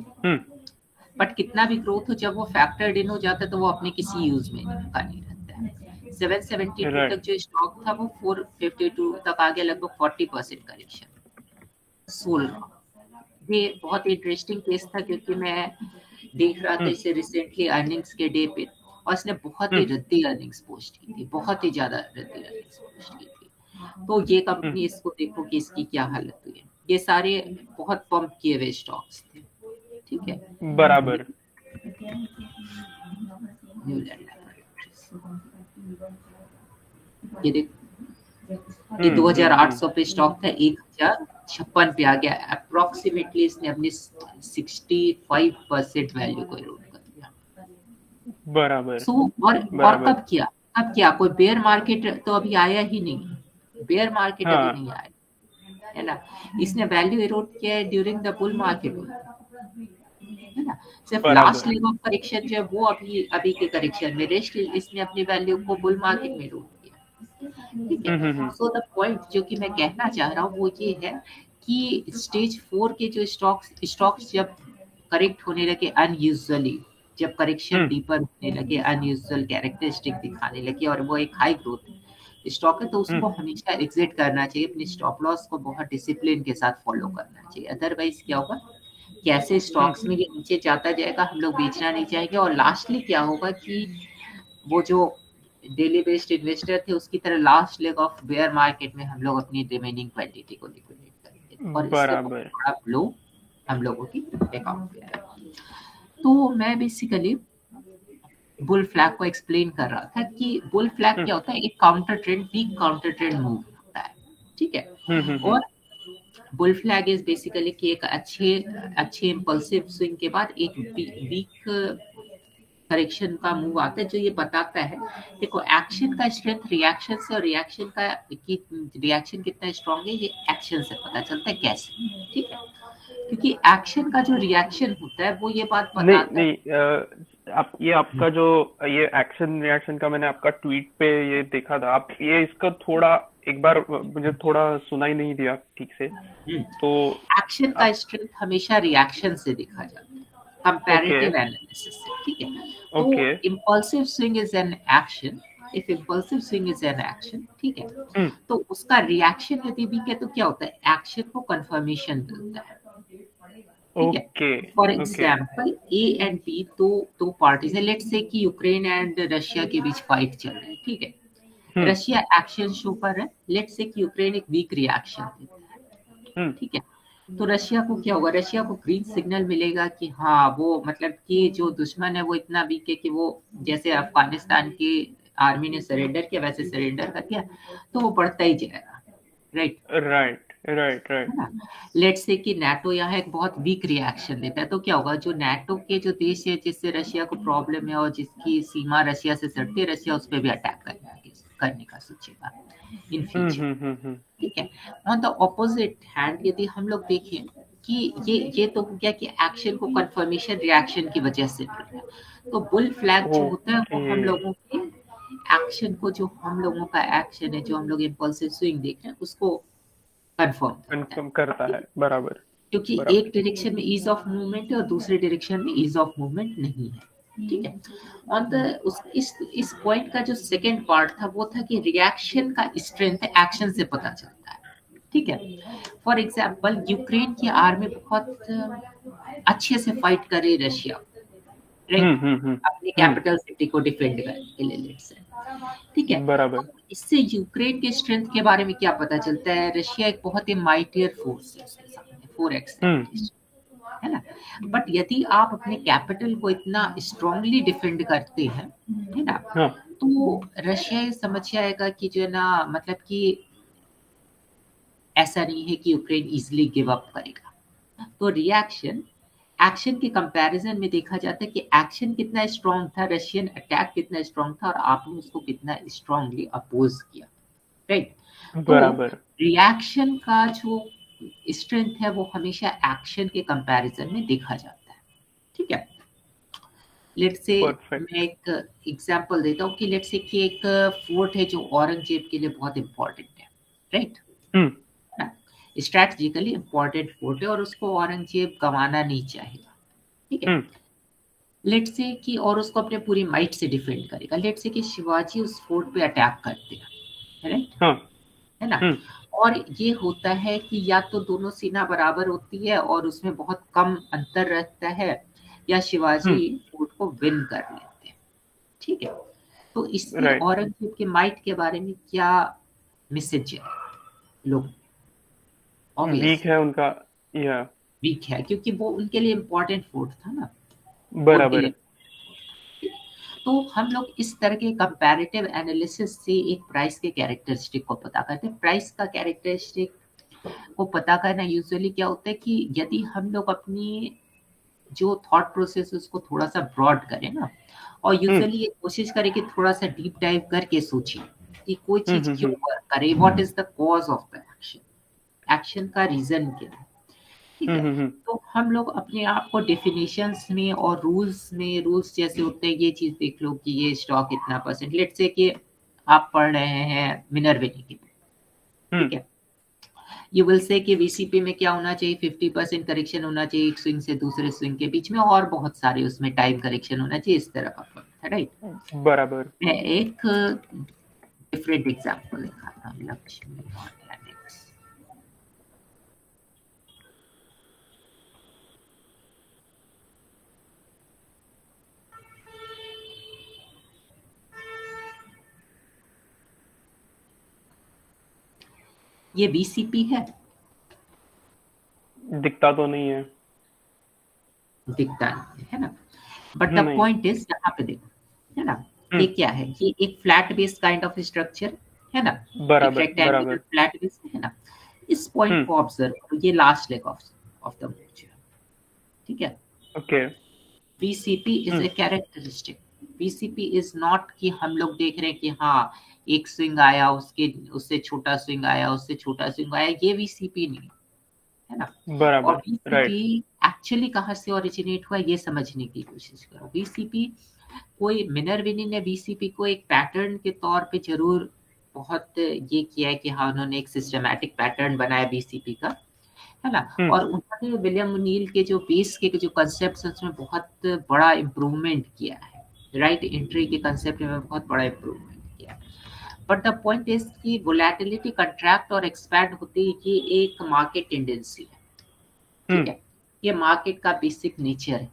बट कितना भी ग्रोथ हो, जब वो फैक्टर्ड इन हो जाता है तो वो अपने किसी यूज में का नहीं रहता है। 772 तक जो स्टॉक था वो 452 तक आ गया, लगभग 40% करेक्शन। 16 ये बहुत इंटरेस्टिंग केस था, क्योंकि मैं देख रहा था इसे रिसेंटली अर्निंग्स के डे पे, और इसने बहुत ही रद्दी अर्निंग्स पोस्ट की थी, बहुत ही ज्यादा रद्दी अर्निंग्स पोस्ट की थी। तो ये कंपनी, इसको देखो कि इसकी क्या हालत हुई है। ये सारे बहुत पंप किए हुए स्टॉक्स थे, ठीक है। बराबर। ये देखो, ये 2800 पे स्टॉक था, 1056 पे आ गया। अप्रोक्सीमेटली इसने अपनी 65% वैल्यू को इरोड कर दिया। बराबर। और कब किया? कोई बेयर मार्केट तो अभी आया ही नहीं, बेयर मार्केट अभी नहीं आया है ना। इसने वैल्यू इरोड किया है ड्यूरिंग द बुल मार्केट, है ना। सिर्फ लास्ट लेग ऑफ करेक्शन जो है वो अभी के करेक्शन में, रेस्ट इसने अपनी वैल्यू को बुल मार्केट में इरोड किया, ठीक है। सो द पॉइंट जो कि मैं कहना चाह रहा हूँ वो ये है कि स्टेज 4 के जो स्टॉक्स जब करेक्ट होने लगे अनयूजुअली, जब करेक्शन डीपर होने लगे, अनयूजुअल कैरेक्टरिस्टिक दिखाने लगे, और वो एक हाई ग्रोथ स्टॉक है, तो उसको हमेशा एग्जिट करना चाहिए। अपने स्टॉप लॉस को बहुत डिसिप्लिन के साथ फॉलो करना चाहिए। अदरवाइज क्या होगा, कैसे स्टॉक्स में ये नीचे जाता जाएगा, हम लोग बेचना नहीं चाहेंगे, और लास्टली क्या होगा कि वो जो डेली बेस्ड इन्वेस्टर थे उसकी तरह last leg of bear market में हम लोग अपनी रिमेनिंग क्वांटिटी को लिक्विडेट करेंगे, और इससे बड़ा फ्लो हम लोगों की अकाउंट पे आएगा। तो मैं बेसिकली बुल फ्लैग को एक्सप्लेन कर रहा था कि बुल फ्लैग क्या होता है, एक counter trend, weak counter trend move होता है, ठीक है। और बुल फ्लैग इज बेसिकली कि एक अच्छे इंपल्सिव स्विंग के बाद एक वीक करेक्शन का मूव आता है, जो ये बताता है, देखो एक्शन का स्ट्रेंथ रिएक्शन से, और रिएक्शन का रिएक्शन कितना स्ट्रांग है ये एक्शन से पता चलता है कैसे, ठीक है। क्योंकि एक्शन का जो रिएक्शन होता है वो ये बात बताता है। ये आपका जो ये एक्शन रिएक्शन का मैंने आपका ट्वीट पे ये देखा था, आप ये इसका थोड़ा एक बार मुझे थोड़ा सुनाई नहीं दिया ठीक से। तो एक्शन का स्ट्रेंथ हमेशा रिएक्शन से देखा जाता है, कंपैरेटिव एनालिसिस से, ठीक है। तो impulsive swing is an action, if impulsive swing is an action, ठीक है, तो उसका रिएक्शन यदि भी क्या, तो क्या होता है, एक्शन को कंफर्मेशन मिलता है, ठीक है। For example A and B दो पार्टीज है, लेट्स से कि यूक्रेन एंड रशिया के बीच फाइट चल रहा है, ठीक है। रशिया एक्शन शो कर रहा है, लेट्स से कि यूक्रेन एक वीक रिएक्शन देता है, ठीक है। तो रशिया को क्या होगा, रशिया को ग्रीन सिग्नल मिलेगा कि हाँ वो मतलब कि जो दुश्मन है वो इतना वीक है कि वो, जैसे अफगानिस्तान की आर्मी ने सरेंडर किया वैसे सरेंडर कर दिया, तो वो बढ़ता ही जाएगा, राइट। लेट्स से कि नाटो यहाँ एक बहुत वीक रिएक्शन देता है, तो क्या होगा, जो नाटो के जो देश है जिससे रशिया को प्रॉब्लम है और जिसकी सीमा रशिया से सटती है, रशिया उस पर भी अटैक करने का सोचेगा इन फ्यूचर, ठीक है। ऑन द ऑपोजिट हैंड यदि हम लोग देखें कि ये तो हो गया कि एक्शन को कंफर्मेशन रिएक्शन की वजह से मिल रहा है, तो बुल फ्लैग जो होता है वो हम लोगों के एक्शन को, जो हम लोगों का एक्शन है, जो हम लोग इम्पल्सिव स्विंग देख रहे हैं उसको कंफर्म करता है, बराबर। क्योंकि एक डायरेक्शन में ईज ऑफ मूवमेंट है और दूसरे डायरेक्शन में ईज ऑफ मूवमेंट नहीं है, ठीक है। ऑन द इस पॉइंट का जो सेकंड पार्ट था वो था कि रिएक्शन का स्ट्रेंथ एक्शन से पता चलता है, ठीक है। फॉर एग्जांपल यूक्रेन की आर्मी बहुत अच्छे से फाइट कर रही है रशिया, अपनी कैपिटल सिटी को डिफेंड करने के लिए, ठीक है, बराबर। इससे यूक्रेन के स्ट्रेंथ के बारे में क्या पता चलता है, रशिया एक बहुत ही माइटियर फोर्स है उसके सामने, 4x है ना। बट यदि आप अपने कैपिटल को इतना स्ट्रांगली डिफेंड करते हैं, है ना, तो रशिया ये समझ आएगा कि जो है ना, मतलब कि ऐसा नहीं है कि यूक्रेन इजीली गिव अप करेगा। तो रिएक्शन एक्शन के कंपैरिजन में देखा जाता है कि एक्शन कितना स्ट्रांग था, रशियन अटैक कितना स्ट्रांग था, और आपने उसको कितना स्ट्रांगली अपोज किया, राइट। तो बराबर। रिएक्शन का जो स्ट्रेंथ है वो हमेशा एक्शन के कंपैरिजन में देखा जाता है, ठीक है। लेट्स से परफेक्ट। मैं एक एग्जांपल देता हूँ कि लेट्स से कि एक फोर्ट है जो औरंगजेब के लिए बहुत इंपॉर्टेंट है, राइट। स्ट्रैटेजिकली इंपॉर्टेंट फोर्ट है और उसको औरंगजेब गंवाना नहीं चाहेगा, ठीक है। लेट्स से कि और उसको अपने पूरी माइट से डिफेंड करेगा। लेट्स से कि शिवाजी उस फोर्ट पे अटैक करते हैं, राइट, है ना। और ये होता है कि या तो दोनों सेना बराबर होती है और उसमें बहुत कम अंतर रहता है, या शिवाजी फोर्ट को विन कर लेते हैं, ठीक है। तो इससे औरंगजेब के माइट के बारे में क्या मैसेज है लोग? वीक है उनका, या वीक है क्योंकि वो उनके लिए इम्पोर्टेंट फोर्ट था ना, बराबर। तो हम लोग इस तरह के कंपैरेटिव एनालिसिस से एक प्राइस के कैरेक्टरिस्टिक को पता करते हैं। प्राइस का कैरेक्टरिस्टिक को पता करना यूजुअली क्या होता है कि यदि हम लोग अपनी जो थॉट प्रोसेस उसको थोड़ा सा ब्रॉड करें ना, और यूजुअली ये कोशिश करें कि थोड़ा सा डीप डाइव करके सोचें कि कोई चीज क्यों वर्क करे, what is the cause of the action, action का रीजन क्या है, ठीक है। तो हम लोग अपने आप को डेफिनेशंस में और रूल्स जैसे होते हैं, ये चीज देख लो कि ये स्टॉक इतना %, लेट्स से कि आप पढ़ रहे हैं मिनर्विनी की, ठीक है। यू विल से कि वीसीपी में क्या होना चाहिए, 50% करेक्शन होना चाहिए एक स्विंग से दूसरे स्विंग के बीच में, और बहुत सारे उसमें टाइम करेक्शन होना चाहिए, इस तरह का है, राइट। बराबर। मैं एक डिफरेंट एग्जांपल दिखाता हूँ, लक्ष्मी ऑर्गेनिक्स। ये बीसीपी है, दिखता तो नहीं है, दिखता नहीं है ना, बट द पॉइंट इज यहाँ पे देखो, है ना, ये क्या है, ये एक flat base kind of structure है ना, बराबर रेक्टेंगुलर फ्लैट बेस है ना। इस पॉइंट को ऑब्जर्व करो, ये last leg of the move, ठीक है। Okay. BCP is a characteristic, BCP is not कि हम लोग देख रहे हैं कि हाँ एक स्विंग आया, उससे छोटा स्विंग आया, उससे छोटा स्विंग आया, ये बीसीपी नहीं है ना। बराबर। और बीसीपी एक्चुअली कहाँ से ओरिजिनेट हुआ ये समझने की कोशिश करो। बीसीपी कोई मिनर्विनी ने बीसीपी को एक पैटर्न के तौर पे जरूर बहुत ये किया है कि हाँ उन्होंने एक सिस्टमैटिक पैटर्न बनाया बीसीपी का, है ना। और उन्होंने विलियम ओनील के जो बेस के जो कंसेप्ट उसमें बहुत बड़ा इम्प्रूवमेंट किया है, राइट एंट्री के कंसेप्ट में बहुत बड़ा इम्प्रूवमेंट किया है। बट द पॉइंट इज कि वोलेटिलिटी कंट्रैक्ट और एक्सपैंड होती है, ये एक मार्केट टेंडेंसी है, ठीक है। ये मार्केट का बेसिक नेचर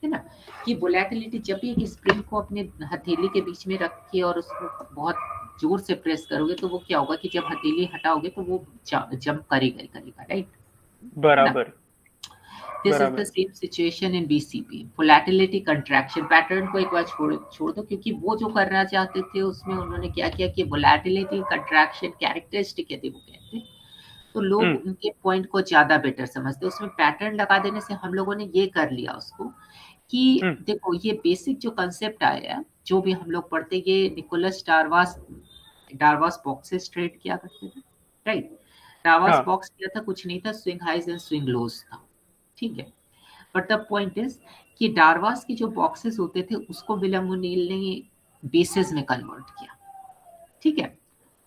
है ना, कि वोलेटिलिटी जब भी एक स्प्रिंग को अपने हथेली के बीच में रख के और उसको बहुत जोर से प्रेस करोगे तो वो क्या होगा कि जब हथेली हटाओगे तो वो जंप करेगा, राइट, बराबर। This is the same situation in BCP. Volatility contraction pattern को एक बार छोड़ दो, क्योंकि वो जो करना चाहते थे उसमें उन्होंने क्या किया कि वोलेटिलिटी कंट्रैक्शन कैरेक्टरिस्टिक यदि वो कहते तो लोग उनके पॉइंट को ज्यादा बेटर समझते। उसमें पैटर्न लगा देने से हम लोगों ने ये कर लिया उसको कि देखो ये बेसिक जो कंसेप्ट आया, जो भी हम लोग पढ़ते, ये निकोलस डार्वास बॉक्सेस ट्रेड किया करते थे, राइट। डार्वास बॉक्स क्या था, कुछ नहीं था, स्विंग हाइज एंड स्विंग लोज था, ठीक है। बट द पॉइंट इज कि डार्वास के जो बॉक्सेस होते थे उसको विलियम ओनील ने बेसिस में कन्वर्ट किया, ठीक है।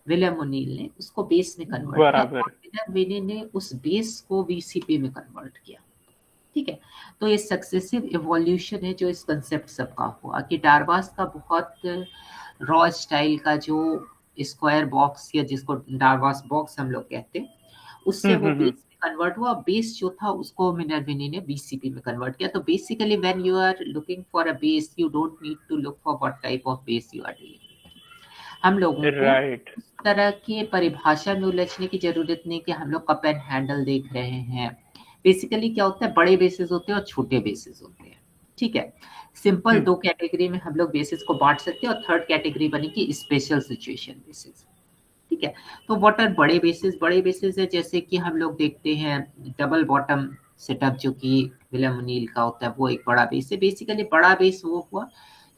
विलियम ओनील ने उसको बेस में कन्वर्ट किया, विलियम विनी ने उस बेस को वीसीपी में कन्वर्ट किया, ठीक है। तो ये सक्सेसिव इवोल्यूशन है जो इस कंसेप्ट सबका हुआ कि डार्वास का बहुत रॉ स्टाइल का जो स्क्वायर बॉक्स या जिसको डार्वास बॉक्स हम लोग कहते हैं, उससे वो बेस में कन्वर्ट हुआ। बेस जो था उसको मिनर्विनी ने बीसीपी में कन्वर्ट किया। तो basically when you are looking for a base you don't need to look for what type of base you are dealing. हम लोगों को उस तरह के परिभाषा में उलझने की जरूरत नहीं कि हम लोग कप एंड हैंडल देख रहे हैं। बेसिकली क्या होता है, बड़े बेसिस होते हैं और छोटे बेसिस होते हैं, ठीक है। सिंपल दो कैटेगरी में हम लोग बेसिस को बांट सकते हैं और थर्ड कैटेगरी बनेगी स्पेशल सिचुएशन बेसिस। ठीक है। तो व्हाट आर बड़े बेसिस है जैसे कि हम लोग देखते हैं डबल बॉटम सेटअप जो कि विलियम ओनील का होता है, वो एक बड़ा बेस है। बेसिकली बड़ा बेस वो हुआ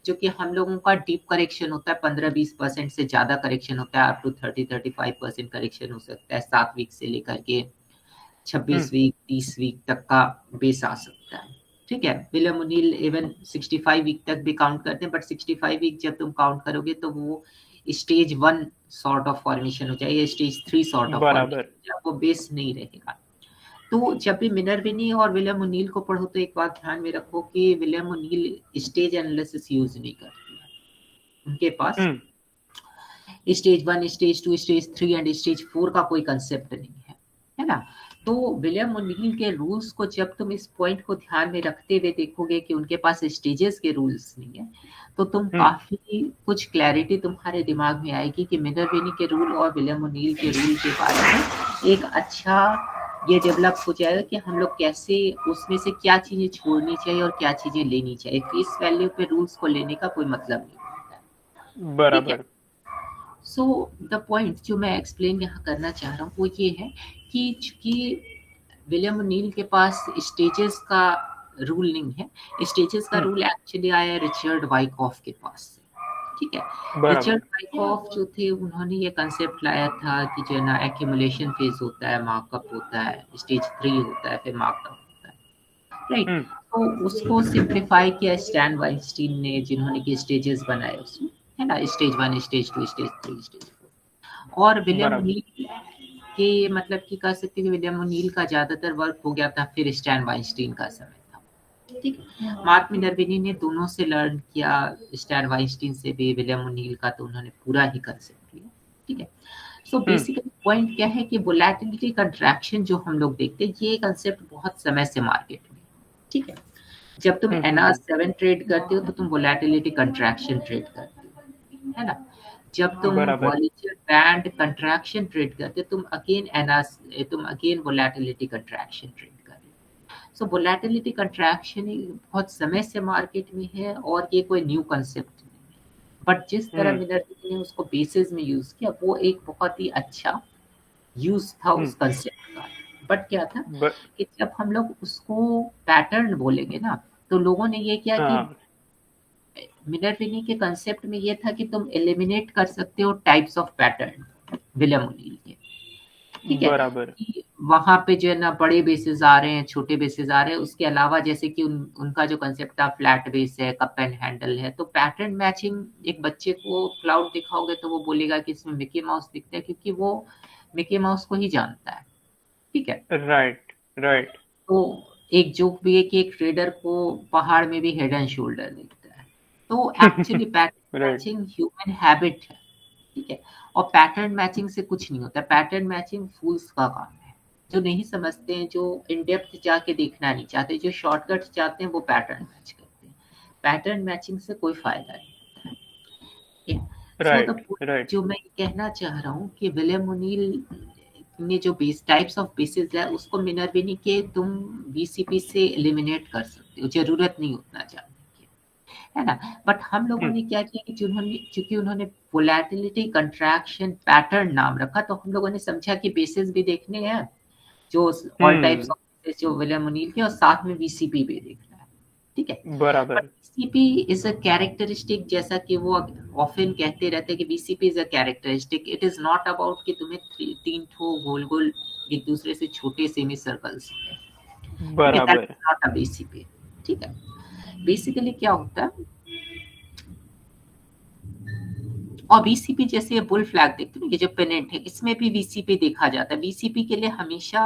जो कि हम लोगों का डीप करेक्शन होता है, 15-20% से ज्यादा करेक्शन होता है, अप टू 30-35% करेक्शन हो सकता है 7 वीक से लेकर के 26 वीक 30 वीक तक का बेस आ सकता है। ठीक है। विलियम ओनील इवन 65 वीक तक भी काउंट करते हैं, बट 65 वीक जब तुम काउंट करोगे तो वो स्टेज 1 सॉर्ट ऑफ फॉर्मेशन हो जाएगा, स्टेज 3 सॉर्ट ऑफ फॉर्मेशन, वो बेस नहीं रहेगा। तो जब भी मिनर्विनी और विलियम ओनील को पढ़ो तो एक बात ध्यान में रखो कि William O'Neil stage analysis use नहीं करती है। उनके पास stage 1, stage 2, stage 3 and stage 4 का कोई कंसेप्ट नहीं है ना। तो विलियम ओनील के रूल्स को जब तुम इस पॉइंट को ध्यान में रखते हुए देखोगे कि उनके पास स्टेजेस के रूल्स नहीं है, तो तुम काफी कुछ क्लैरिटी तुम्हारे दिमाग में आएगी कि मिनर्विनी के रूल और विलियम ओनील के रूल के बारे में एक अच्छा ये डेवलप हो जाएगा कि हम लोग कैसे उसमें से क्या चीजें छोड़नी चाहिए और क्या चीजें लेनी चाहिए। फेस वैल्यू पे रूल्स को लेने का कोई मतलब नहीं होता है। बराबर। सो द पॉइंट जो मैं एक्सप्लेन यहाँ करना चाह रहा हूँ वो ये है कि चूंकि विलियम ओनील के पास स्टेजेस का रूल नहीं है, स्टेजेस का रूल एक्चुअली आया रिचर्ड वाइकॉफ के पास से। ठीक है। रिचर्ड वाइकॉफ जो थे उन्होंने ये कंसेप्ट लाया था कि जो ना एक्यूमुलेशन फेज होता है, मार्कअप होता है, स्टेज 3 होता है, फिर मार्कअप होता है, राइट। तो उसको सिंप्लीफाई किया स्टैन वाइनस्टीन ने, जिन्होंने कि स्टेजेस बनाए उसमें, है ना, स्टेज 1, स्टेज 2, स्टेज 3, स्टेज 4। और विलियम ओनील के मतलब कि कह सकते हैं कि विलियम ओनील का ज्यादातर वर्क हो गया था फिर स्टैन वाइनस्टीन का समय था। ठीक है। मार्क मिनर्विनी ने दोनों से लर्न किया, स्टैन वाइनस्टीन से भी, विलियम ओनील का तो उन्होंने पूरा ही कंसेप्ट लिया। ठीक है। सो बेसिकली पॉइंट क्या है कि वोलेटिलिटी कंट्रैक्शन जो हम लोग देखते हैं ये कंसेप्ट बहुत समय से मार्केट में। ठीक है। जब तुम NR7 ट्रेड करते हो तो तुम वोलेटिलिटी कंट्रैक्शन ट्रेड करते हो, है ना। जब तुम वॉलेटिलिटी बैंड कंट्रैक्शन ट्रेड करते हो तुम अगेन वोलेटिलिटी कंट्रैक्शन ट्रेड करते हो। सो वोलेटिलिटी कंट्रैक्शन बहुत समय से मार्केट में है और ये कोई न्यू कंसेप्ट नहीं है, बट जिस तरह मिनर्विनी ने उसको बेसिस में यूज किया वो एक बहुत ही अच्छा यूज था उस कंसेप्ट का। बट क्या था कि जब हम लोग उसको पैटर्न बोलेंगे ना तो लोगों ने ये किया कि मिनर्विनी के कंसेप्ट में ये था कि तुम एलिमिनेट कर सकते हो types of pattern William O'Neil के। ठीक है। बराबर। वहां पे जो है ना बड़े बेसिस आ रहे हैं, छोटे बेसिस आ रहे हैं, उसके अलावा जैसे कि उनका जो कंसेप्ट था फ्लैट बेस है, कप एंड हैंडल है, तो पैटर्न मैचिंग एक बच्चे को क्लाउड दिखाओगे तो वो बोलेगा कि इसमें मिकी माउस दिखता है, क्योंकि वो मिकी माउस को ही जानता है। ठीक है। राइट। तो एक जोक भी है कि एक ट्रेडर को पहाड़ में भी हेड एंड शोल्डर दिखता है। तो actually pattern matching human habit है। ठीक है। और पैटर्न मैचिंग से कुछ नहीं होता, पैटर्न मैचिंग फूल्स का काम है, जो नहीं समझते हैं, जो इन डेप्थ जाके देखना नहीं चाहते, जो शॉर्टकट चाहते हैं वो पैटर्न मैच करते हैं। पैटर्न मैचिंग से कोई फायदा नहीं होता है। जो मैं कहना चाह रहा हूँ कि विलियम ओनील ने जो बेस टाइप्स ऑफ बेसिस है उसको मिनर्विनी के तुम VCP से एलिमिनेट कर सकते हो, जरूरत नहीं उतना जानने की, है ना। बट हम लोगों ने क्या किया कि चूंकि उन्होंने वोलेटिलिटी कंट्रैक्शन पैटर्न नाम रखा तो हम लोगों ने समझा कि बेसिस भी देखने हैं जो ऑल टाइप्स ऑफ बेसिस जो विलियम ओनील के, और साथ में VCP भी देखना है। ठीक है। बराबर। VCP इज अ कैरेक्टरिस्टिक, जैसा कि वो ऑफन कहते रहते हैं कि VCP is a characteristic, it is not about कि तुम्हें 3 ठो गोल गोल एक दूसरे से छोटे सेमी सर्कल्स हैं। बराबर। Not a VCP। ठीक है। बेसिकली क्या होता है, और VCP जैसे ये बुल फ्लैग देखते हो, ये जो पेनेंट है इसमें भी VCP देखा जाता है। VCP के लिए हमेशा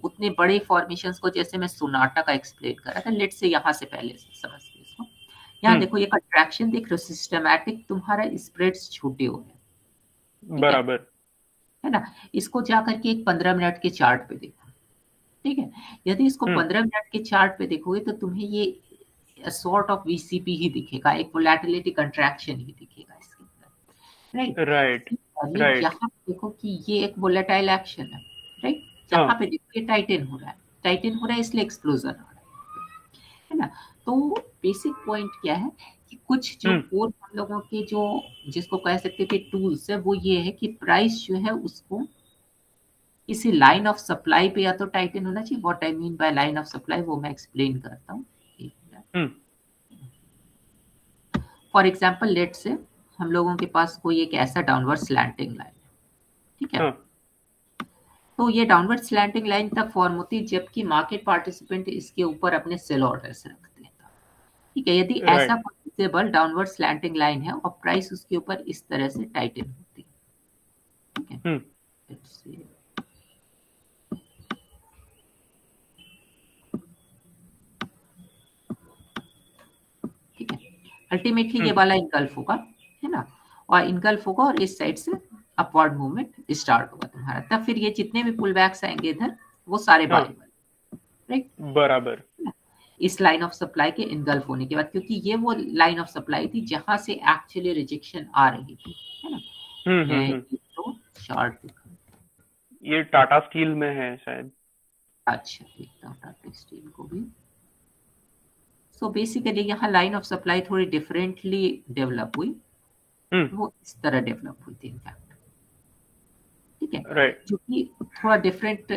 उतने बड़े फॉर्मेशंस को, जैसे मैं सोनाटा का एक्सप्लेन कर रहा था, लेट से यहाँ से पहले समझते इसको। यहाँ देखो ये कंट्रैक्शन देख रहे हो, सिस्टमैटिक तुम्हारा स्प्रेड्स छोटे हो गए, बराबर, है ना। इसको जाकर के एक 15 मिनट के चार्ट पे देखो। ठीक है। यदि इसको 15 मिनट के चार्ट पे देखोगे तो तुम्हें ये सॉर्ट ऑफ VCP ही दिखेगा, एक वोलेटिलिटी कंट्रैक्शन ही दिखेगा इसके अंदर, राइट। यहाँ देखो कि ये एक वोलेटाइल एक्शन है, राइट। यहाँ पे देखो टाइटन हो रहा है, इसलिए एक्सप्लोजन हो रहा है। है ना। तो बेसिक पॉइंट क्या है कि कुछ जो कोर हम लोगों के जो जिसको कह सकते हैं कि टूल्स है वो ये है कि प्राइस जो है उसको किसी लाइन ऑफ सप्लाई पे या तो टाइटन होना चाहिए। What I mean by line of supply वो मैं एक्सप्लेन करता हूँ। फॉर एग्जाम्पल लेट से हम लोगों के पास कोई एक ऐसा डाउनवर्ड स्लैंटिंग लाइन है, ठीक है। तो ये डाउनवर्ड स्लैंटिंग लाइन तब फॉर्म होती है जबकि मार्केट पार्टिसिपेंट इसके ऊपर अपने सेल ऑर्डर्स रखते हैं, ठीक है। यदि ऐसा विजिबल डाउनवर्ड स्लैंटिंग लाइन है और प्राइस उसके ऊपर इस तरह से टाइटन होती है, ठीक है। ठीक है, अल्टीमेटली ये वाला इनगल्फ होगा, है ना, और इनगल्फ होगा और इस साइड से अपवर्ड मूवमेंट स्टार्ट होगा तुम्हारा। तब फिर ये जितने भी पुल बैक्स आएंगे इधर वो सारे बायबल, राइट, बराबर, इस लाइन ऑफ सप्लाई के इनगल्फ होने के बाद, क्योंकि ये वो लाइन ऑफ सप्लाई थी जहां से एक्चुअली रिजेक्शन आ रही थी, है ना। मैं तो चार्ट ये टाटा स्टील में है शायद। अच्छा, देखता हूँ टाटा स्टील को भी। सो बेसिकली यहाँ लाइन ऑफ सप्लाई थोड़ी डिफरेंटली डेवलप हुई, वो इस तरह डेवलप हुई थी इनफैक्ट, ठीक है, क्योंकि थोड़ा डिफरेंट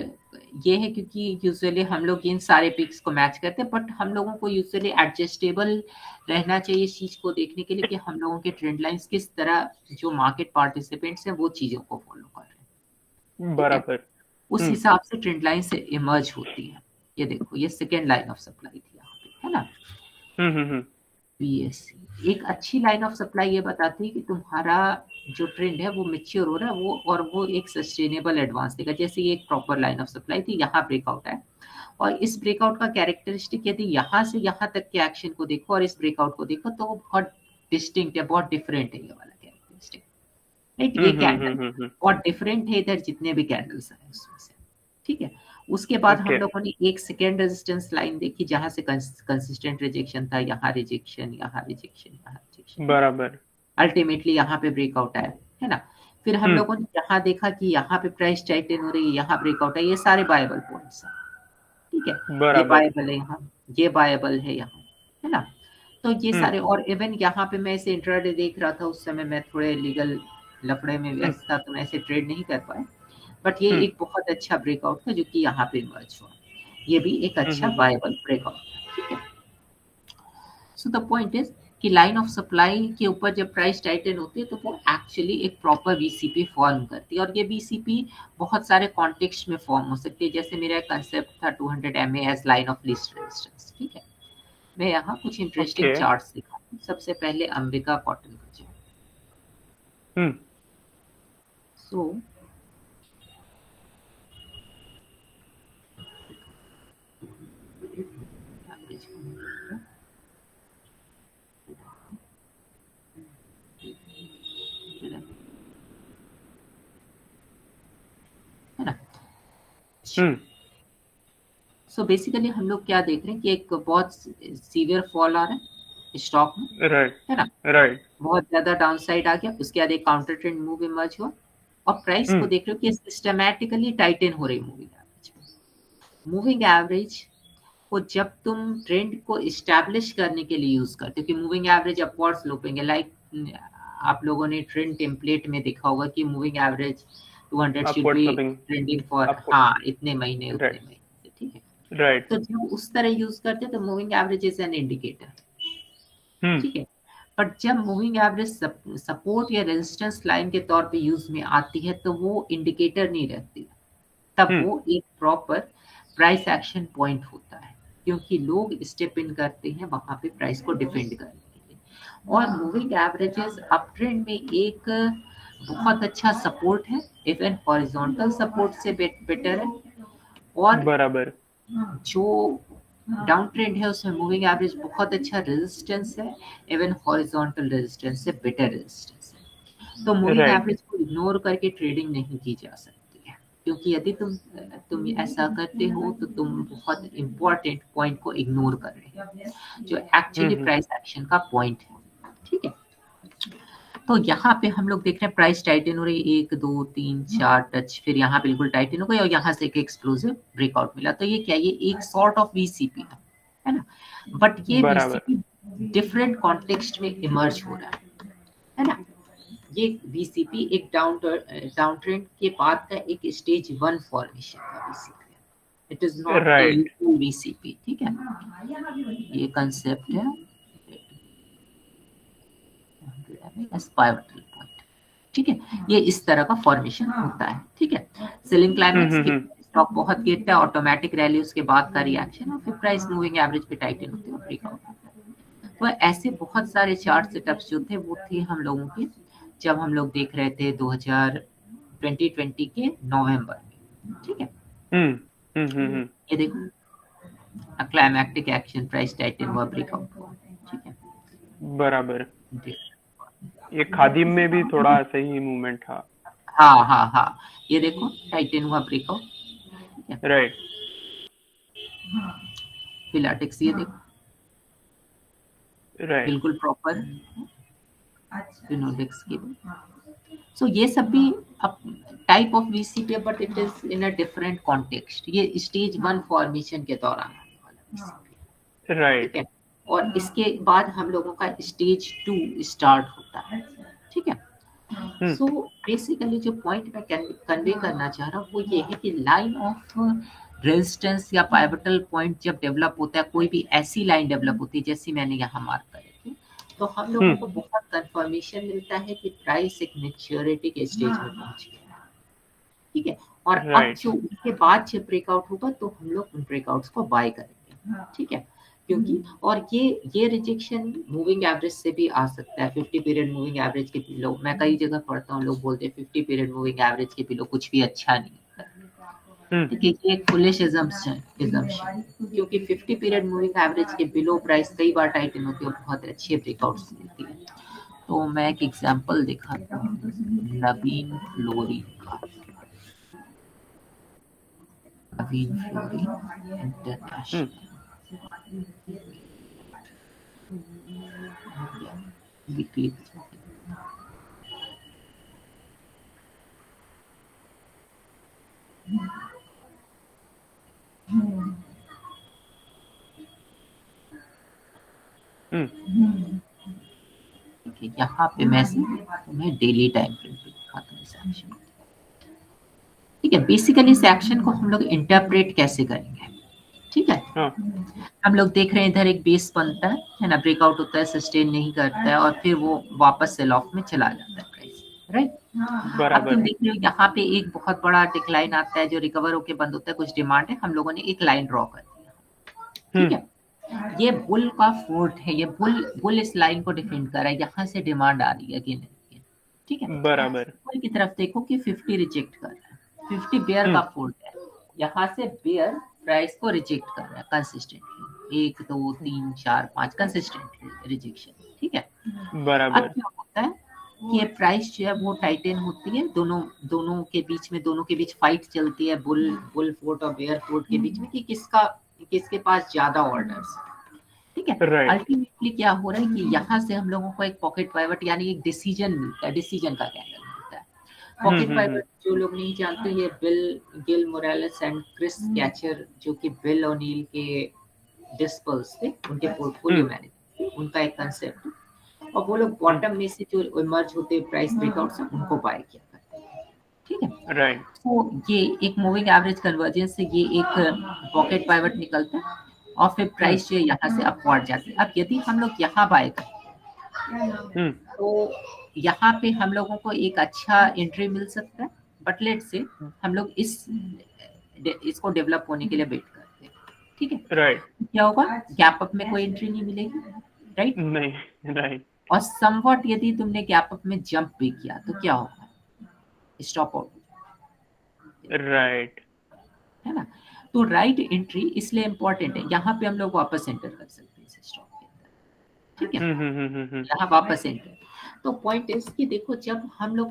ये है क्योंकि यूजुअली हम लोग इन सारे पिक्स को मैच करते हैं, बट हम लोगों को यूजुअली एडजस्टेबल रहना चाहिए इस चीज को देखने के लिए कि हम लोगों के ट्रेंड लाइंस किस तरह जो मार्केट पार्टिसिपेंट्स हैं वो चीजों को फॉलो कर रहे हैं, बराबर। उस हिसाब से ट्रेंड लाइन से इमर्ज होती है। ये देखो, ये सेकेंड लाइन ऑफ सप्लाई थी यहाँ पे, है ना। BSC एक अच्छी लाइन ऑफ सप्लाई ये बताती है कि तुम्हारा जो ट्रेंड है वो मैच्योर हो रहा है, वो और वो एक सस्टेनेबल एडवांस देगा। जैसे ये एक प्रॉपर लाइन ऑफ सप्लाई थी, यहाँ ब्रेकआउट है, और इस ब्रेकआउट का कैरेक्टरिस्टिक यदि यहाँ से यहाँ तक के एक्शन को देखो और इस ब्रेकआउट को देखो तो वो बहुत डिस्टिंक्ट है, बहुत डिफरेंट है ये वाला कैरेक्टरिस्टिक, राइट। ये कैंडल और डिफरेंट है इधर जितने भी कैंडल्स हैं उसमें से, ठीक है। उसके बाद हम लोगों ने एक सेकेंड रेजिस्टेंस लाइन देखी जहां से कंसिस्टेंट रिजेक्शन था, यहाँ रिजेक्शन, यहाँ रिजेक्शन, यहाँ रिजेक्शन, बराबर। अल्टीमेटली यहाँ पे ब्रेकआउट आया, है ना। फिर हम लोगों ने यहाँ देखा कि यहाँ पे प्राइस टाइटन हो रही है, यहाँ ब्रेकआउट है, ये सारे बायबल पॉइंट्स हैं, ठीक है। ये बायबल है यहाँ, ये बायबल है यहाँ, है ना। तो ये सारे, और इवन यहाँ पे मैं इसे इंट्राडे देख रहा था, उस समय मैं थोड़े लीगल लफड़े में व्यस्त था तो मैं ऐसे ट्रेड नहीं कर पाया, बट ये एक बहुत अच्छा ब्रेकआउट था जो कि यहाँ पे इमर्ज हुआ। ये भी एक अच्छा वायबल ब्रेकआउट है, ठीक है। सो द पॉइंट इज कि लाइन ऑफ सप्लाई के ऊपर जब प्राइस टाइटन होती है तो वो एक्चुअली एक प्रॉपर VCP फॉर्म करती है, और ये VCP बहुत सारे कॉन्टेक्स्ट में फॉर्म हो सकती है। जैसे मेरा कंसेप्ट था 200 MA as line of least resistance, ठीक है। मैं यहाँ कुछ इंटरेस्टिंग चार्ट्स दिखाता हूँ। सबसे पहले अंबिका कॉटन का चार्ट। सो सो बेसिकली हम लोग क्या देख रहे हैं कि एक बहुत सीवियर फॉल आ रहा है स्टॉक में, है ना, राइट। बहुत ज्यादा डाउन साइड आ गया, उसके बाद एक काउंटर ट्रेंड मूव इमर्ज हुआ, और प्राइस को देख रहे हो कि सिस्टमैटिकली टाइटन हो रही मूविंग एवरेज को जब तुम ट्रेंड को एस्टैब्लिश करने के लिए यूज करते हो कि मूविंग एवरेज अपवर्ड स्लोपिंग है, लाइक आप लोगों ने ट्रेंड टेम्पलेट में देखा होगा कि moving average 200 should be trending for इतने महीने उतने महीने, ठीक है, राइट। तो जब उस तरह यूज करते हैं तो moving average is an indicator, ठीक है। बट जब मूविंग एवरेज सपोर्ट या रेजिस्टेंस लाइन के तौर पे यूज में आती है तो वो इंडिकेटर नहीं रहती, तब वो एक प्रॉपर प्राइस एक्शन पॉइंट होता है, क्योंकि लोग स्टेप इन करते हैं वहां पे प्राइस को डिफेंड करने के लिए। और मूविंग एवरेजेस अप ट्रेंड में एक बहुत अच्छा सपोर्ट है, इवन हॉरिजॉन्टल सपोर्ट से बेटर है, और बराबर जो डाउन ट्रेंड है उसमें मूविंग एवरेज बहुत अच्छा रेजिस्टेंस है, इवन हॉरिजॉन्टल रेजिस्टेंस से बेटर रेजिस्टेंस है। तो मूविंग एवरेज को इग्नोर करके ट्रेडिंग नहीं की जा सकती है, क्योंकि यदि तुम ऐसा करते हो तो तुम बहुत इंपॉर्टेंट पॉइंट को इग्नोर कर रहे हो जो एक्चुअली प्राइस एक्शन का पॉइंट है, ठीक है। तो यहाँ पे हम लोग देख रहे हैं प्राइस टाइटन हो रही है, 1 2 3 4 टच, फिर यहाँ बिल्कुल टाइटन हो गई और यहाँ से एक एक्सप्लोसिव ब्रेकआउट मिला। तो ये क्या, ये एक सॉर्ट ऑफ VCP है, है ना। बट ये बराबर। VCP डिफरेंट कॉन्टेक्स्ट में इमर्ज हो रहा है ना। ये VCP एक डाउन ट्रेंड के बाद का एक स्टेज 1 फॉर्मेशन का VCP है, it is not the right. Usual VCP, ठीक है। ये कंसेप्ट है पिवटल पॉइंट, ठीक है। ये इस तरह का फॉर्मेशन होता है, ठीक है। सेलिंग क्लाइमेक्स के स्टॉक बहुत गिरता है, ऑटोमेटिक रैली उसके बाद का रिएक्शन और फिर प्राइस मूविंग एवरेज पे टाइटन होते हैं और ब्रेकआउट होता है। तो ऐसे बहुत सारे चार्ट सेटअप्स जो थे वो थे हम लोगों के, जब हम लोग देख रहे थे 2020 के नवंबर में, ठीक है। ये देखो क्लाइमैक्टिक एक्शन, प्राइस टाइटन हुआ, ब्रेकआउट हुआ, ठीक है। बराबर। ये खादिम में भी थोड़ा ऐसा ही मूवमेंट था। हाँ, ये देखो टाइटन हुआ, ब्रेकआउट, ठीक है। राइट। फिलाटेक्स ये देखो राइट। बिल्कुल प्रॉपर फिनोलेक्स की। सो ये सब भी type of VCP, but it is in a different context. ये स्टेज 1 फॉर्मेशन के दौरान आने वाला VCP, राइट। ठीक है। और इसके बाद हम लोगों का स्टेज 2 स्टार्ट होता है, ठीक है। सो बेसिकली जो पॉइंट मैं कन्वे करना चाह रहा हूँ वो ये है कि लाइन ऑफ रेजिस्टेंस या पाइवटल पॉइंट जब डेवलप होता है, कोई भी ऐसी लाइन डेवलप होती है जैसी मैंने यहाँ मार्क करी थी, तो हम लोगों को बहुत कंफर्मेशन मिलता है कि प्राइस एक मैच्योरिटी के स्टेज में पहुंच गया है, ठीक है। और अब जो उसके बाद जब ब्रेकआउट होगा तो हम लोग उन ब्रेकआउट्स को बाय करेंगे, ठीक है। क्योंकि और ये रिजेक्शन मूविंग एवरेज से भी आ सकता है, 50 पीरियड मूविंग एवरेज के बिलो। मैं कई जगह पढ़ता हूँ, लोग बोलते हैं 50 पीरियड मूविंग एवरेज के बिलो कुछ भी अच्छा नहीं है, देखिए ये एक फुलिश assumption, क्योंकि 50 पीरियड मूविंग एवरेज के बिलो प्राइस कई बार टाइटन होती है और बहुत अच्छे ब्रेकआउट्स मिलती है। तो मैं एक एग्जांपल दिखाता हूँ नवीन फ्लोरी का, नवीन फ्लोरी इंटरनेशनल, वीकली यहाँ पे मैं तुम्हें डेली टाइम फ्रेम पे दिखाता हूँ इस एक्शन, ठीक है। बेसिकली इस एक्शन को हम लोग इंटरप्रेट कैसे करेंगे, ठीक है। हम लोग देख रहे हैं इधर एक बेस बनता है ना, ब्रेकआउट होता है, सस्टेन नहीं करता है और फिर वो वापस सेल ऑफ में चला जाता है प्राइस, राइट। अब तुम देख रहे हो यहाँ पे एक बहुत बड़ा डिक्लाइन आता है जो रिकवर होके बंद होता है, कुछ डिमांड है, हम लोगों ने एक लाइन ड्रॉ कर दिया, ठीक है। ये बुल का फोर्ट है, ये बुल इस लाइन को डिफेंड कर रहा है, यहाँ से डिमांड आ रही है अगेन, ठीक है। बराबर। बुल की तरफ देखो कि 50 रिजेक्ट कर रहा है, 50 बेयर का फोर्ट है, यहाँ से बेयर प्राइस को रिजेक्ट कर रहा है कंसिस्टेंटली, 1 2 3 4 5 कंसिस्टेंट रिजेक्शन, ठीक है। बराबर। अब क्या होता है कि ये प्राइस जो है वो टाइटन होती है, दोनों के बीच फाइट चलती है, बुल फोर्ट और बेयर फोर्ट के बीच में, कि किसके पास ज्यादा ऑर्डर्स, ठीक है। अल्टीमेटली क्या हो रहा है कि यहाँ से हम लोगों को एक पॉकेट पाइवट यानी एक डिसीजन मिलता है, डिसीजन का कैंडल मिलता है। पॉकेट पाइवट जो लोग नहीं जानते, ये Gil Morales and Chris Kacher, जो कि बिल ओनील के डिस्पल्स थे, उनके पोर्टफोलियो मैनेजर, उनका एक कंसेप्ट है। और वो लोग बॉटम में से जो इमर्ज होते प्राइस ब्रेकआउट से उनको बाय किया करते हैं, ठीक है। राइट। तो ये एक मूविंग एवरेज कन्वर्जेंस से ये एक पॉकेट पाइवट निकलता है और फिर प्राइस जो है यहाँ से अपवर्ड जाती है। अब यदि हम लोग यहाँ बाय करें तो यहाँ पे हम लोगों को एक अच्छा एंट्री मिल सकता है, बट लेट से हम लोग इसको डेवलप होने के लिए वेट करते हैं, ठीक है। राइट। क्या होगा, गैप अप में कोई एंट्री नहीं मिलेगी, राइट नहीं, राइट। और समवट यदि तुमने गैप अप में जंप भी किया तो क्या होगा, स्टॉप आउट, राइट, है ना। तो राइट एंट्री इसलिए इंपॉर्टेंट है, यहाँ पे हम लोग वापस एंटर कर सकते हैं इस स्टॉक के अंदर, ठीक है। यहाँ वापस एंटर। तो पॉइंट इज कि देखो, जब हम लोग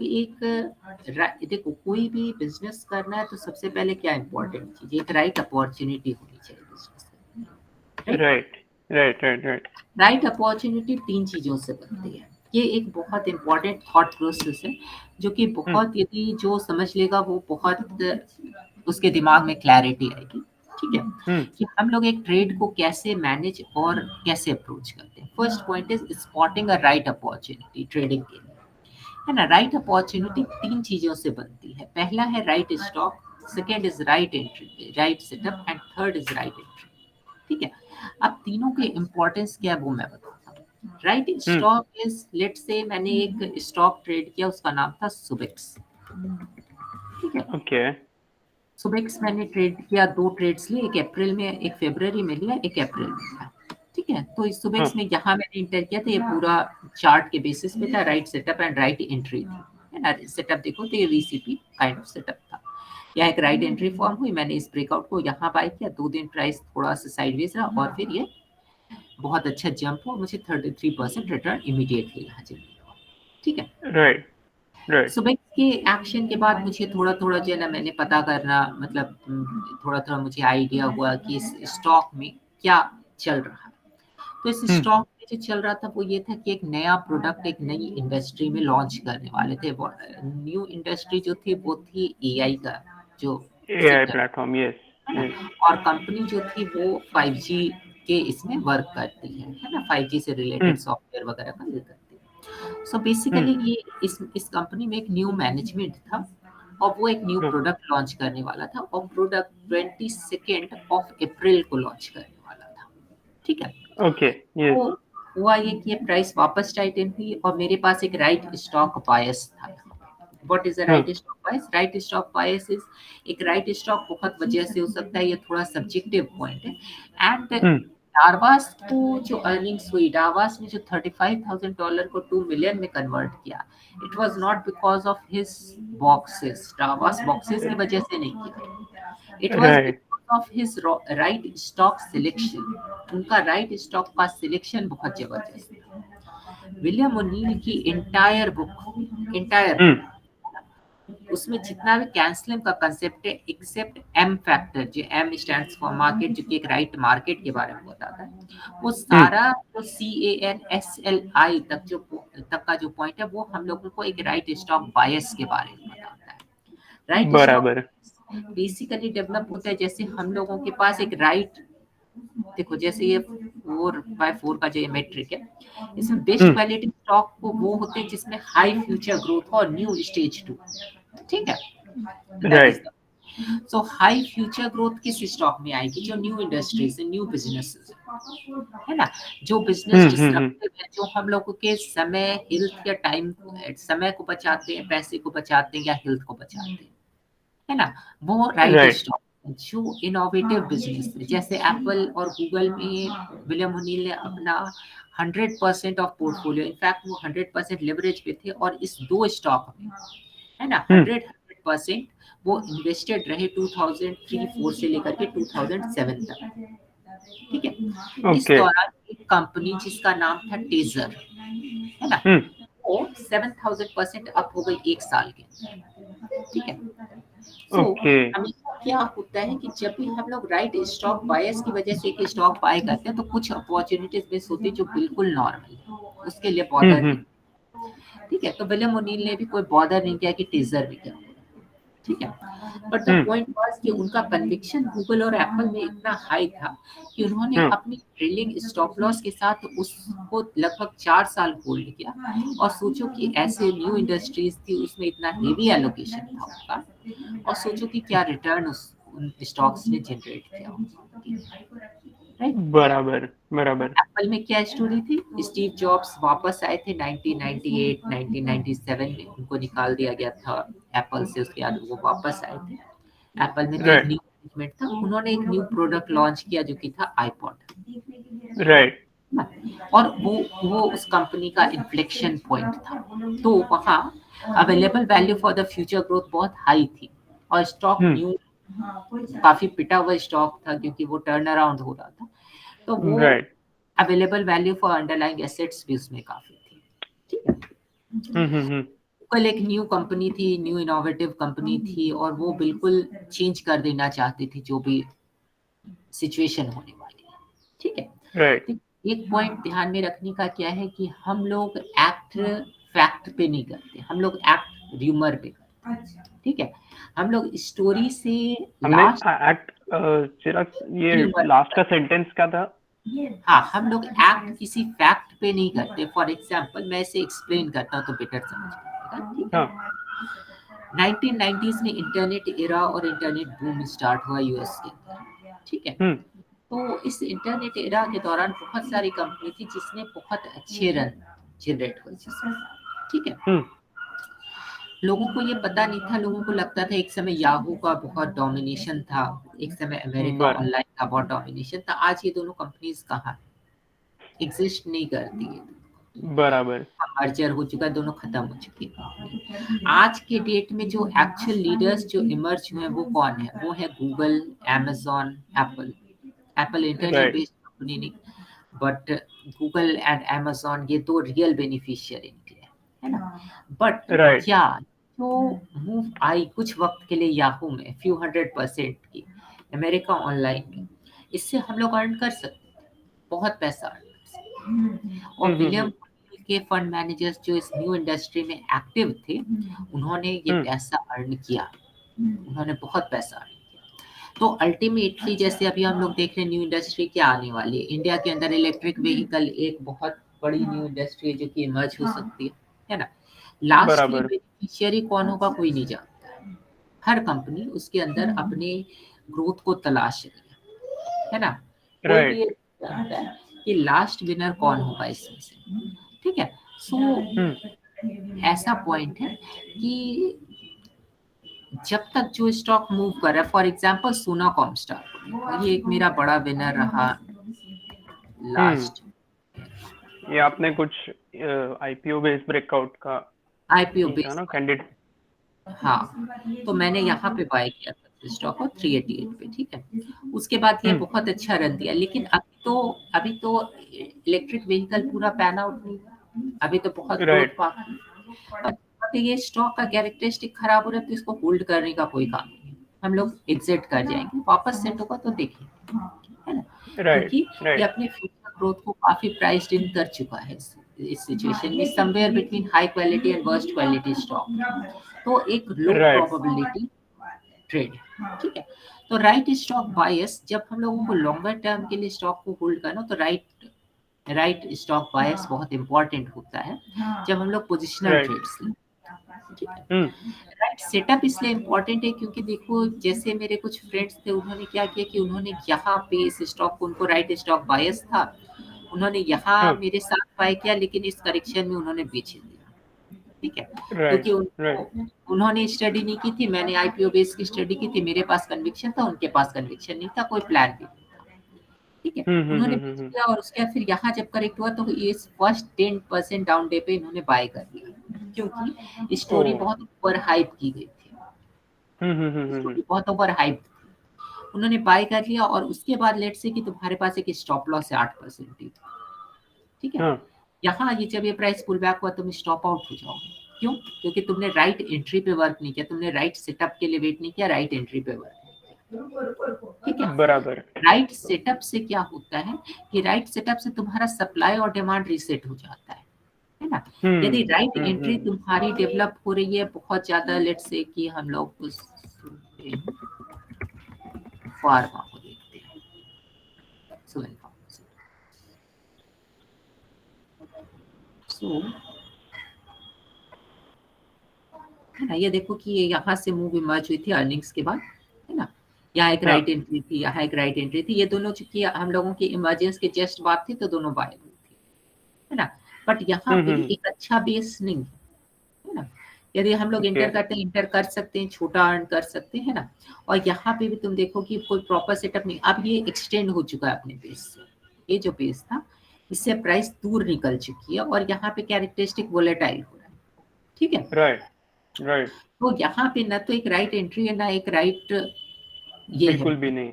देखो कोई भी बिजनेस करना है तो सबसे पहले क्या इंपॉर्टेंट चीज, एक राइट अपॉर्चुनिटी होनी चाहिए बिजनेस करने, राइट। राइट अपॉर्चुनिटी 3 चीजों से बनती है। ये एक बहुत इंपॉर्टेंट थॉट प्रोसेस है जो कि बहुत, यदि जो समझ लेगा वो बहुत उसके दिमाग में क्लैरिटी आएगी, ठीक है, कि हम लोग एक ट्रेड को कैसे मैनेज और कैसे अप्रोच करते हैं। First point is spotting a right opportunity trading के लिए, है ना। राइट अपॉर्चुनिटी 3 चीजों से बनती है। पहला है right stock, second is right entry, right setup, and third is right entry. ठीक है, अब तीनों के इंपॉर्टेंस क्या है वो मैं बताता हूँ। Right stock is, let's say मैंने एक स्टॉक ट्रेड किया, उसका नाम था सुबेक्स। ठीक है, ओके, सुबेक्स मैंने ट्रेड किया, 2 ट्रेड्स लिए, एक अप्रैल में, एक फरवरी में लिया, एक अप्रैल में लिया। ठीक है, तो इस सुबेक्स में यहाँ मैंने इंटर किया था, ये पूरा चार्ट के बेसिस पे था, right setup and right entry थी, है ना। सेटअप देखो तो ये वीसीपी काइंड ऑफ सेटअप था। यहाँ एक राइट एंट्री फॉर्म हुई, मैंने इस ब्रेकआउट को यहाँ बाय किया, 2 दिन प्राइस थोड़ा सा साइडवेज रहा और फिर ये बहुत अच्छा जंप हुआ, मुझे 33% रिटर्न इमीडिएटली यहाँ से मिला। ठीक है, राइट राइट, सुबह के एक्शन के बाद मुझे थोड़ा थोड़ा जो है ना मैंने पता करना, मतलब थोड़ा थोड़ा मुझे आइडिया हुआ कि इस स्टॉक में क्या चल रहा है। तो इस स्टॉक में जो चल रहा था वो ये था कि एक नया प्रोडक्ट एक नई इंडस्ट्री में लॉन्च करने वाले थे। न्यू इंडस्ट्री जो थी वो थी एआई का जो एआई सेक्टर, प्लेटफॉर्म, यस है ना। यस, और कंपनी जो थी वो 5G के इसमें वर्क करती है ना, 5G से रिलेटेड सॉफ्टवेयर वगैरह का ये करती है। सो बेसिकली ये इस कंपनी में एक न्यू मैनेजमेंट था और वो एक न्यू प्रोडक्ट लॉन्च करने वाला था, और प्रोडक्ट 22 अप्रैल को लॉन्च करने वाला था। ठीक है, ओके, यस, तो हुआ ये कि प्राइस वापस टाइटन हुई और मेरे पास एक राइट स्टॉक बायस था। What is a right stock bias? Right stock bias is, एक राइट स्टॉक बहुत वजह से हो सकता है, ये थोड़ा सब्जेक्टिव पॉइंट है। एंड डारवास को जो अर्निंग्स हुई, डारवास ने जो $35,000 को $2 मिलियन में कन्वर्ट किया, it was not because of his boxes, Darvas boxes की वजह से नहीं किया, it was right, of his right stock selection. उनका राइट स्टॉक का सिलेक्शन बहुत जबरदस्त था। विलियम ओनील की इंटायर उसमें जितना भी कैंसलिंग का कंसेप्ट है, एक्सेप्ट एम फैक्टर, जो एम स्टैंड्स फॉर मार्केट, जो कि एक राइट मार्केट के बारे में बताता है, वो सारा जो CANSLI तक का जो पॉइंट है वो हम लोगों को एक राइट स्टॉक बायस के बारे में बताता है। राइट बराबर, स्टॉक बेसिकली डेवलप होता है जैसे हम लोगों के पास एक राइट, देखो जैसे ये 4x4 का जो मेट्रिक है, इसमें बेस्ट क्वालिटी स्टॉक को वो होते हैं जिसमें हाई फ्यूचर ग्रोथ और न्यू स्टेज 2। ठीक है, that is right, so high future growth किस स्टॉक में आएगी? जो न्यू इंडस्ट्रीज, न्यू बिजनेसेस, है ना, जो बिजनेस डिस्रप्टिव है, जो हम लोगों के समय, हेल्थ या टाइम, समय को बचाते हैं, पैसे को बचाते हैं या हेल्थ को बचाते हैं, है ना, वो राइट स्टॉक। जो इनोवेटिव बिजनेस जैसे एप्पल और गूगल में विलियम ओनील ने अपना 100% ऑफ पोर्टफोलियो, इनफैक्ट वो 100% लेवरेज पे थे, और इस 2 स्टॉक में, है ना, 100% वो इन्वेस्टेड रहे 2003-4 से लेकर के 2007 तक। ठीक है, इस दौरान एक कंपनी जिसका नाम था टेजर, है ना, वो 7000% अप हो गई 1 साल के अंदर। ठीक है, सो हमेशा क्या होता है कि जब भी हम लोग राइट स्टॉक बायस की वजह से एक स्टॉक बाय करते हैं तो कुछ अपॉर्चुनिटीज मिस होती है जो बिल्कुल नॉर्मल है, उसके लिए बॉदर नहीं। ठीक है, तो विलियम ओनील ने भी कोई बॉदर नहीं किया कि टेजर भी क्या। ठीक है, बट द पॉइंट वाज कि उनका कन्विक्शन गूगल और एप्पल में इतना हाई था कि उन्होंने अपनी ट्रेलिंग स्टॉप लॉस के साथ उसको लगभग 4 साल होल्ड किया, और सोचो कि ऐसे न्यू इंडस्ट्रीज थी, उसमें इतना हेवी एलोकेशन था उनका, और सोचो कि क्या रिटर्न उन स्टॉक्स ने जनरेट किया होगा। राइट, बराबर बराबर, एप्पल में क्या स्टोरी थी? स्टीव जॉब्स वापस आए थे 1998 1997 में, उनको निकाल दिया गया था एप्पल से, उसके बाद वो वापस आए थे। एप्पल में तो एक न्यू मैनेजमेंट था, उन्होंने एक न्यू प्रोडक्ट लॉन्च किया जो कि था आईपॉड, राइट, और वो उस कंपनी का इन्फ्लेक्शन पॉइंट था। तो वहाँ available value for the future growth बहुत हाई थी, और स्टॉक न्यू काफी पिटा हुआ स्टॉक था क्योंकि वो टर्न अराउंड हो रहा था, तो वो available value for underlying assets भी उसमें काफी थी। ठीक है, कल एक न्यू कंपनी थी, न्यू इनोवेटिव कंपनी थी, और वो बिल्कुल चेंज कर देना चाहती थी जो भी सिचुएशन होने वाली है। ठीक है, राइट, एक पॉइंट ध्यान में रखने का क्या है कि हम लोग एक्ट फैक्ट पे नहीं करते, हम लोग एक्ट र्यूमर पे करते हैं। ठीक है, हम लोग स्टोरी से हमने लास्ट एक्ट चिराग, ये लास्ट का सेंटेंस क्या था? हाँ, हम लोग एक्ट किसी फैक्ट पे नहीं करते। फॉर एग्जाम्पल मैं इसे एक्सप्लेन करता हूँ तो बेटर समझ पाएगा, ठीक है? हाँ 1990s में इंटरनेट एरा और इंटरनेट बूम स्टार्ट हुआ यूएस के अंदर, ठीक है? तो इस इंटरनेट एरा के दौरान बहुत सारी कंपनी थी जिसने बहुत अच्छे रन जनरेट हुए जिसमें, ठीक है? लोगों को ये पता नहीं था, लोगों को लगता था एक समय याहू का बहुत डोमिनेशन था, एक समय अमेरिका ऑनलाइन का बहुत डोमिनेशन था। आज ये दोनों कंपनीज कहाँ एग्जिस्ट नहीं करती है, बराबर। मर्जर हो चुका है, दोनों खत्म हो चुके हैं। आज के डेट में जो एक्चुअल लीडर्स जो इमर्ज हुए हैं वो कौन है? वो है Google, Amazon, Apple. Apple internet based company नहीं, बट गूगल एंड अमेजॉन ये दो रियल बेनिफिशियरी निकले, है ना? बट क्या जो मूव आई कुछ वक्त के लिए याहू में फ्यू 100% की अमेरिका ऑनलाइन में, इससे हम लोग अर्न कर सकते थे, बहुत पैसा अर्न कर सकते। और विलियम के फंड मैनेजर्स जो इस न्यू इंडस्ट्री में एक्टिव थे, उन्होंने ये पैसा अर्न किया, उन्होंने बहुत पैसा अर्न किया। तो अल्टीमेटली जैसे अभी हम लोग देख रहे हैं न्यू इंडस्ट्री क्या आने वाली है, इंडिया के अंदर इलेक्ट्रिक व्हीकल एक बहुत बड़ी न्यू इंडस्ट्री है जो कि इमर्ज हो सकती है ना? लास्ट में बेनिफिशियरी कौन होगा कोई नहीं जानता है। हर कंपनी उसके अंदर अपने ग्रोथ को तलाश रही है ना? कोई भी जानता है कि लास्ट विनर कौन होगा इसमें से, ठीक है? सो ऐसा पॉइंट है कि जब तक जो स्टॉक मूव कर रहा है, फॉर एग्जांपल सोना कॉमस्टार, ये एक मेरा बड़ा विनर रहा लास्ट। ये आपने कुछ आईपीओ बेस्ड ब्रेकआउट का आईपीओ बेस्ड कैंडिडेट, हाँ, तो मैंने यहाँ पे बाय किया था स्टॉक को 388 पे, ठीक है? उसके बाद ये बहुत अच्छा रन दिया, लेकिन अभी तो इलेक्ट्रिक व्हीकल पूरा पैन आउट नहीं, अभी तो बहुत ग्रोथ पा। ये स्टॉक का कैरेक्टरिस्टिक खराब हो रहा है तो इसको होल्ड करने का कोई काम नहीं, हम लोग एग्जिट कर जाएंगे, वापस सेट होगा तो देखेंगे, है ना? क्योंकि ये अपने फ्यूचर ग्रोथ को काफी प्राइस्ड इन कर चुका है इस सिचुएशन में, somewhere between high quality and worst quality stock, तो एक लो प्रोबेबिलिटी ट्रेड, ठीक है? तो राइट स्टॉक बायस, जब हम लोगों को लॉन्गर टर्म के लिए स्टॉक को होल्ड करना तो राइट स्टॉक बायस बहुत इंपॉर्टेंट होता है जब हम लोग पोजिशनल ट्रेड्स लें, ठीक है? राइट सेटअप इसलिए इम्पोर्टेंट है क्योंकि देखो जैसे मेरे कुछ फ्रेंड्स थे, उन्होंने क्या किया कि उन्होंने यहाँ पे इस स्टॉक को, उनको राइट स्टॉक बायस था, उन्होंने यहाँ मेरे साथ बाय किया, लेकिन इस करेक्शन में उन्होंने बेच दिया, ठीक है? क्योंकि उन्होंने स्टडी नहीं की थी, मैंने आईपीओ बेस की स्टडी की थी, मेरे पास कन्विक्शन था, उनके पास कन्विक्शन नहीं था, कोई प्लान भी नहीं था, ठीक है? उन्होंने बेच दिया और उसके बाद फिर यहाँ जब करेक्ट हुआ तो ये फर्स्ट 10% डाउन डे पे इन्होंने बाय कर लिया, क्योंकि स्टोरी बहुत ओवर हाइप की गई थी, स्टोरी बहुत ओवर हाइप थी, उन्होंने बाय कर लिया। और उसके बाद लेट्स से कि तुम्हारे पास एक स्टॉप लॉस है 8% की, ठीक है? यहाँ ये जब ये प्राइस पुल बैक हुआ तुम स्टॉप आउट हो जाओगे, क्यों? क्योंकि तुमने राइट एंट्री पे वर्क नहीं किया, तुमने राइट सेटअप के लिए वेट नहीं किया, राइट एंट्री पे वर्क, ठीक है? बराबर। राइट सेटअप से क्या होता है कि राइट सेटअप से तुम्हारा सप्लाई और डिमांड रीसेट हो जाता है ना? यदि राइट एंट्री तुम्हारी डेवलप हो रही है बहुत ज्यादा, लेट्स से कि हम लोग उस फार्मा को देखते हैं, है ना? ये देखो कि ये यहाँ से मूव इमर्ज हुई थी अर्निंग्स के बाद, है ना? यहाँ एक राइट एंट्री थी, यहाँ एक राइट एंट्री थी, ये दोनों चूंकि हम लोगों की इमर्जेंस के जस्ट बात थी तो दोनों बाय हुई थी, है ना? बट यहाँ पे एक अच्छा बेस नहीं है ना? यदि हम लोग इंटर करते हैं, इंटर कर सकते हैं, छोटा अर्न कर सकते हैं ना? और यहाँ पे भी तुम देखो कि कोई प्रॉपर सेटअप नहीं, अब ये एक्सटेंड हो चुका है अपने बेस से, ये जो बेस था इससे प्राइस दूर निकल चुकी है और यहाँ पे कैरेक्टरिस्टिक वोलेटाइल हो रहा है, ठीक है? राइट। तो यहाँ पे ना तो एक राइट एंट्री है ना एक राइट ये बिल्कुल भी नहीं,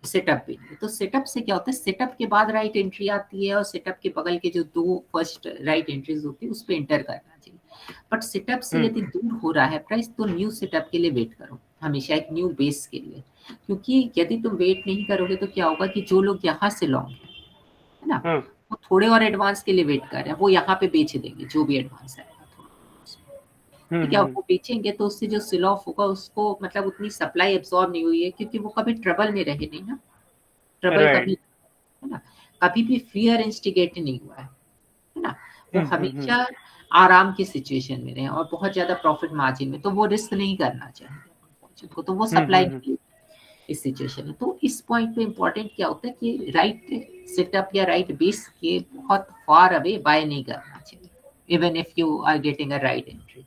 सेटअप भी नहीं। तो सेटअप से क्या होता है, सेटअप के बाद राइट एंट्री आती है और सेटअप के बगल के जो दो फर्स्ट राइट एंट्रीज होती है उस पर एंटर करना चाहिए। बट सेटअप से यदि दूर हो रहा है प्राइस तो न्यू सेटअप के लिए वेट करो, हमेशा एक न्यू बेस के लिए, क्योंकि यदि तुम वेट नहीं करोगे तो क्या होगा कि जो लोग यहाँ से लॉन्ग है ना, वो थोड़े और एडवांस के लिए वेट कर रहे हैं, वो यहाँ पे बेच देंगे जो भी एडवांस है, ठीक है, वो बेचेंगे तो उससे जो सेल ऑफ होगा उसको मतलब उतनी सप्लाई एब्सॉर्ब नहीं हुई है, क्योंकि वो कभी ट्रबल में रहे नहीं ना, ट्रबल कभी, है ना, कभी भी फियर इंस्टिगेट नहीं हुआ है ना, वो हमेशा आराम की सिचुएशन में रहे और बहुत ज्यादा प्रॉफिट मार्जिन में, तो वो रिस्क नहीं करना चाहिए को, तो वो सप्लाई नहीं इस सिचुएशन में। तो इस पॉइंट पे इम्पोर्टेंट क्या होता है कि राइट सेटअप या राइट बेस के बहुत फार अवे बाय नहीं करना चाहिए, even if you are getting a right entry,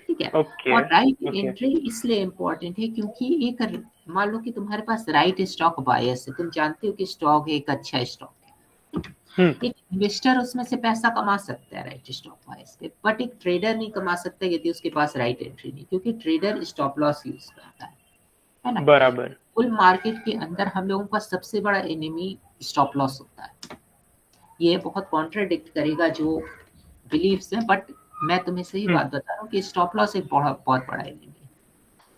ठीक है। और राइट एंट्री इसलिए इम्पोर्टेंट है क्योंकि एक, मान लो कि तुम्हारे पास राइट स्टॉक बायस है, तुम जानते हो कि स्टॉक एक अच्छा स्टॉक है, एक इन्वेस्टर उसमें से पैसा कमा सकता है राइट स्टॉक बायस पे, बट एक ट्रेडर नहीं कमा सकता यदि उसके पास राइट एंट्री नहीं, क्योंकि ट्रेडर स्टॉप लॉस यूज करता है ना, बराबर। फुल मार्केट के अंदर हम लोगों का सबसे बड़ा एनिमी स्टॉप लॉस होता है। ये बहुत कॉन्ट्राडिक्ट करेगा जो बिलीव्स हैं, बट मैं तुम्हें सही बात बता रहा हूँ कि स्टॉप लॉस एक बहुत बड़ा एनिमी है।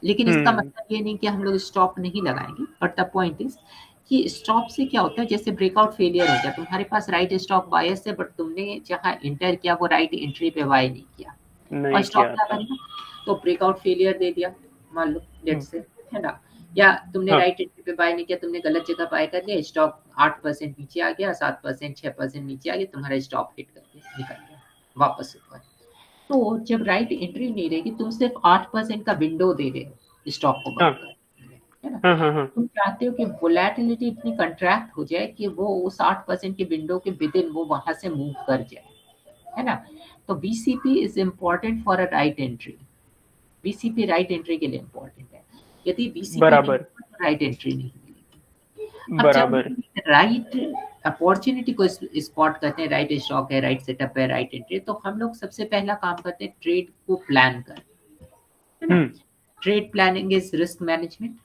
लेकिन इसका मतलब ये नहीं कि हम लोग स्टॉप नहीं लगाएंगे, बट द पॉइंट इज कि स्टॉप से क्या होता है, जैसे ब्रेकआउट फेलियर हो गया, तुम्हारे पास राइट स्टॉक बायस है, बट तुमने जहां इंटर किया वो राइट एंट्री पे बाय नहीं किया, और स्टॉप क्या करेगा, तो ब्रेकआउट फेलियर दे दिया मान लो, लेट्स से, है ना, या तुमने राइट एंट्री पे बाय नहीं किया, तुमने गलत जगह बाय कर लिया, स्टॉक 8% नीचे आ गया, 7%, 6% नीचे आ गया, तुम्हारा स्टॉप हिट करके निकल गया वापस ऊपर। तो जब राइट एंट्री नहीं रहेगी, तुम सिर्फ 8% का विंडो दे रहे हो स्टॉक को बाय करने, है ना, तुम चाहते हो कि वोलेटिलिटी इतनी कंट्रैक्ट हो जाए कि वो उस 8% के विंडो के विदिन वो वहां से मूव कर जाए, है ना। तो BCP is important for a right entry, BCP right entry के लिए इम्पोर्टेंट है, यदि बीसीपी बराबर राइट एंट्री नहीं मिलेगी। बराबर, राइट अपॉर्चुनिटी को स्पॉट करते हैं, राइट स्टॉक है, राइट सेटअप है, राइट एंट्री, तो हम लोग सबसे पहला काम करते हैं ट्रेड को प्लान कर, है ना। Trade planning is risk management,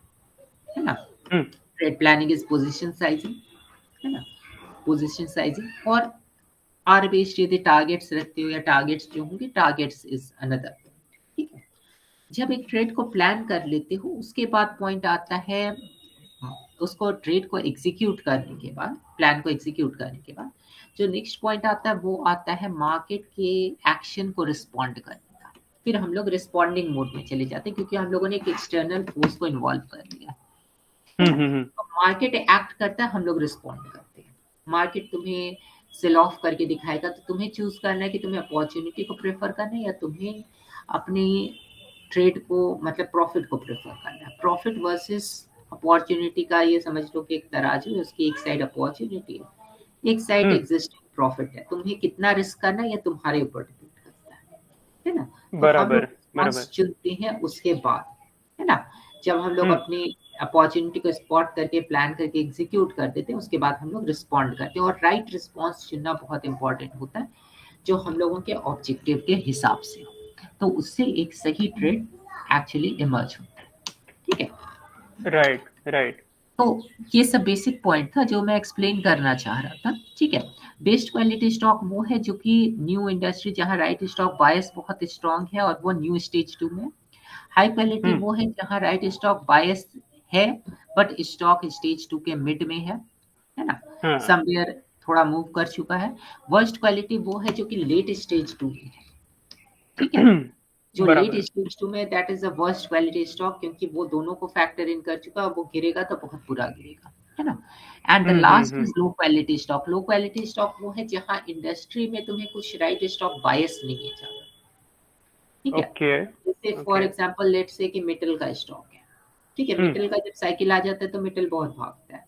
है ना, trade planning is position sizing, है ना, पोजीशन साइजिंग, और आर बेस्ड यदि टारगेट्स रखते हो या टारगेट्स जो होंगे, टारगेट्स इज अनदर, ठीक है। जब एक ट्रेड को प्लान कर लेते हो, उसके बाद पॉइंट आता है, उसको ट्रेड को एग्जीक्यूट करने के बाद, प्लान को एग्जीक्यूट करने के बाद जो नेक्स्ट पॉइंट आता है वो आता है मार्केट के एक्शन को रिस्पॉन्ड करने का। फिर हम लोग रिस्पॉन्डिंग मोड में चले जाते हैं, क्योंकि हम लोगों ने एक एक्सटर्नल फोर्स को इन्वॉल्व कर लिया, तो मार्केट एक्ट करता है, हम लोग रिस्पॉन्ड करते हैं। मार्केट तुम्हें सेल ऑफ करके दिखाएगा, तो तुम्हें चूज करना है कि तुम्हें अपॉर्चुनिटी को प्रेफर करना है या तुम्हें अपने ट्रेड को मतलब प्रॉफिट को प्रेफर करना है। प्रॉफिट वर्सेस अपॉर्चुनिटी का ये समझ लो कि एक तराजू है, उसकी एक साइड अपॉर्चुनिटी है, एक साइड एग्जिस्टिंग प्रॉफिट है, तुम्हें कितना रिस्क करना है ये तुम्हारे ऊपर डिपेंड करता है ना। बराबर, चुनते हैं उसके बाद, है ना, जब हम लोग अपनी अपॉर्चुनिटी को स्पॉट करके प्लान करके एग्जीक्यूट कर देते हैं, उसके बाद हम लोग रिस्पॉन्ड करते हैं, और राइट रिस्पॉन्स चुनना बहुत इंपॉर्टेंट होता है, जो हम लोगों के ऑब्जेक्टिव के हिसाब से हो, तो उससे एक सही ट्रेड एक्चुअली इमर्ज होता है, ठीक है। राइट। तो ये सब बेसिक पॉइंट था जो मैं एक्सप्लेन करना चाह रहा था, ठीक है। बेस्ट क्वालिटी स्टॉक वो है जो कि न्यू इंडस्ट्री, जहां राइट स्टॉक बायस बहुत स्ट्रांग है और वो न्यू स्टेज 2 में। हाई क्वालिटी वो है जहां राइट स्टॉक बायस है बट स्टॉक स्टेज 2 के मिड में है ना, समवेयर थोड़ा मूव कर चुका है। वर्स्ट क्वालिटी वो है जो कि लेट स्टेज 2 में है, ठीक है। जो लेट स्टेज 2 में, that is the worst quality stock, क्योंकि वो दोनों को फैक्टर इन कर चुका है, वो गिरेगा तो बहुत बुरा गिरेगा, है ना। And the last is low quality stock. Low quality stock वो है जहां इंडस्ट्री में तुम्हें कुछ राइट स्टॉक बायस नहीं है ज्यादा, ठीक है। जैसे फॉर एग्जांपल लेट्स से कि मेटल का स्टॉक है, ठीक है। मेटल का जब साइकिल आ जाता है तो मेटल बहुत भागता है,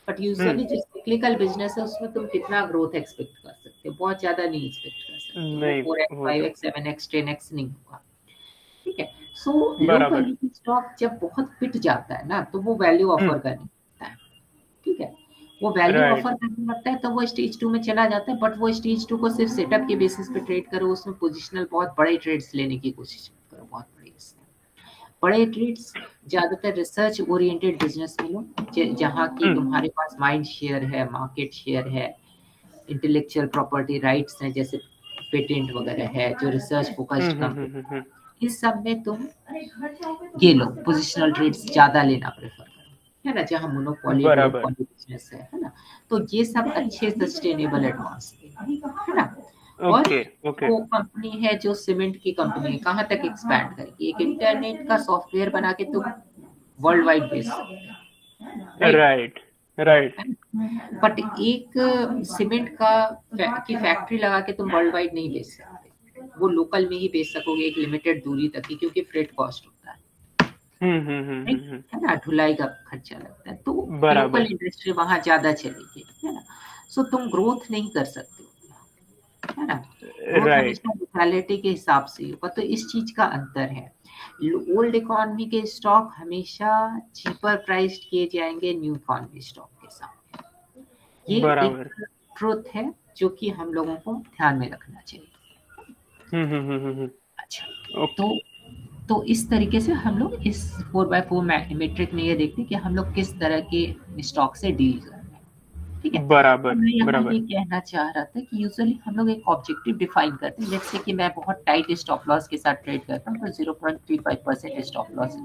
बट यूजुअली जो साइक्लिकल बिजनेस है उसमें तुम कितना ग्रोथ एक्सपेक्ट कर सकते हो, बहुत ज्यादा नहीं एक्सपेक्ट कर सकते, 4x 5x 7x 10x नहीं होगा, ठीक है। सो लो क्वालिटी स्टॉक जब बहुत पिट जाता है ना, तो वो वैल्यू ऑफर करने लगता है, ठीक है। वो वैल्यू ऑफर करने लगता है तो वो स्टेज 2 में चला जाता है, बट वो स्टेज 2 को सिर्फ सेटअप के बेसिस पे ट्रेड करो, उसमें पोजिशनल बहुत बड़े ट्रेड्स लेने की कोशिश करो, बहुत बड़े ट्रेड्स ज्यादातर रिसर्च ओरिएंटेड बिजनेस में लो, जहाँ की तुम्हारे पास माइंड शेयर है, मार्केट शेयर है, इंटेलेक्चुअल प्रॉपर्टी राइट्स हैं, जैसे पेटेंट वगैरह है, जो रिसर्च फोकस्ड कंपनी, इस सब में तुम ये लो पोजिशनल ट्रेड्स ज्यादा लेना प्रेफर करो, है ना, जहाँ मोनोपोली बिजनेस है ना। तो ये सब अच्छे सस्टेनेबल एडवांस है ना। ओके ओके वो कंपनी है जो सीमेंट की कंपनी है, कहाँ तक एक्सपैंड करेगी? एक इंटरनेट का सॉफ्टवेयर बना के तुम वर्ल्ड वाइड बेच सकते हो, राइट राइट बट एक सीमेंट की फैक्ट्री लगा के तुम वर्ल्ड वाइड नहीं बेच सकते। वो लोकल में ही बेच सकोगे एक लिमिटेड दूरी तक ही, क्योंकि फ्रेट कॉस्ट होता है, है ना, ढुलाई का खर्चा लगता है, तो लोकल इंडस्ट्री वहां ज्यादा चलेगी, है ना। सो तुम ग्रोथ नहीं कर सकते, है ना। ग्रोथ हमेशा लोकैलिटी के हिसाब से होगा, तो इस चीज का अंतर है। ओल्ड इकोनॉमी के स्टॉक हमेशा चीपर प्राइस्ड किए जाएंगे न्यू इकोनॉमी स्टॉक के साथ। ये एक ट्रुथ है जो कि हम लोगों को ध्यान में रखना चाहिए। अच्छा, तो इस तरीके से हम लोग इस 4x4 मैट्रिक में ये देखते हैं कि हम लोग किस तरह के स्टॉक से डील कर रहे हैं, ठीक है। बराबर मैं यहाँ बराबर ये कहना चाह रहा था कि यूजुअली हम लोग एक ऑब्जेक्टिव डिफाइन करते हैं, जैसे कि मैं बहुत टाइट स्टॉप लॉस के साथ ट्रेड करता हूँ तो 0.35% स्टॉप लॉस,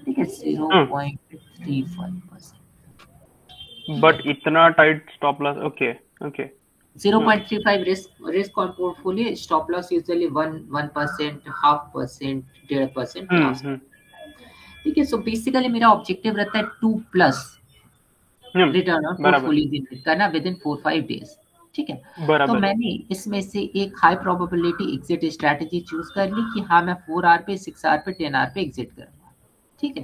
ठीक है, 0.35%। बट इतना tight stop loss, okay okay 0.35 risk on portfolio, stop loss usually 1%, 0.5%, 1.5%, ठीक है। सो बेसिकली मेरा ऑब्जेक्टिव रहता है 2+ रिटर्न ऑन पोर्टफोलियो जनरेट करना विद इन 4-5 डेज, ठीक है। तो मैंने इसमें से एक high probability exit strategy choose कर ली कि हाँ मैं 4 आवर पे, 6 आवर पे, 10 आवर पे एग्जिट करूंगा, ठीक है।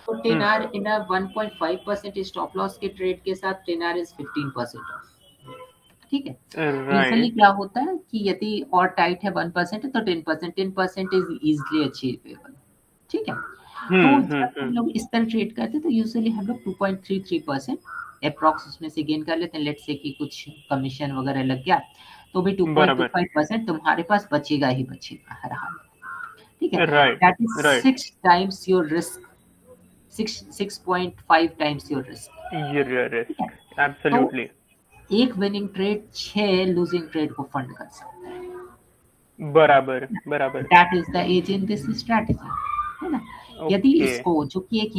तो 10 आवर इन 1.5% स्टॉप लॉस के ट्रेड के साथ 10 आवर इज 15% ऑफ, ठीक है। यूजुअली क्या होता है कि यदि और टाइट है 1% है तो 10% इज इजीली अचीवेबल, ठीक है। तो जब हम लोग इस तरह ट्रेड करते हैं तो यूजुअली हम लोग 2.33% अप्रॉक्स उसमें से गेन कर लेते हैं। लेट्स से कि कुछ कमीशन वगैरह लग गया तो भी 2.25% तुम्हारे पास बचेगा ही बचेगा हर हाल, ठीक है। That is 6 times your risk, 6.5 times your risk, absolutely. एक विनिंग ट्रेड 6 लूजिंग ट्रेड को फंड कर सकता है, बराबर बराबर। That is the edge in this strategy, है ना। यदि इसको जो कि एक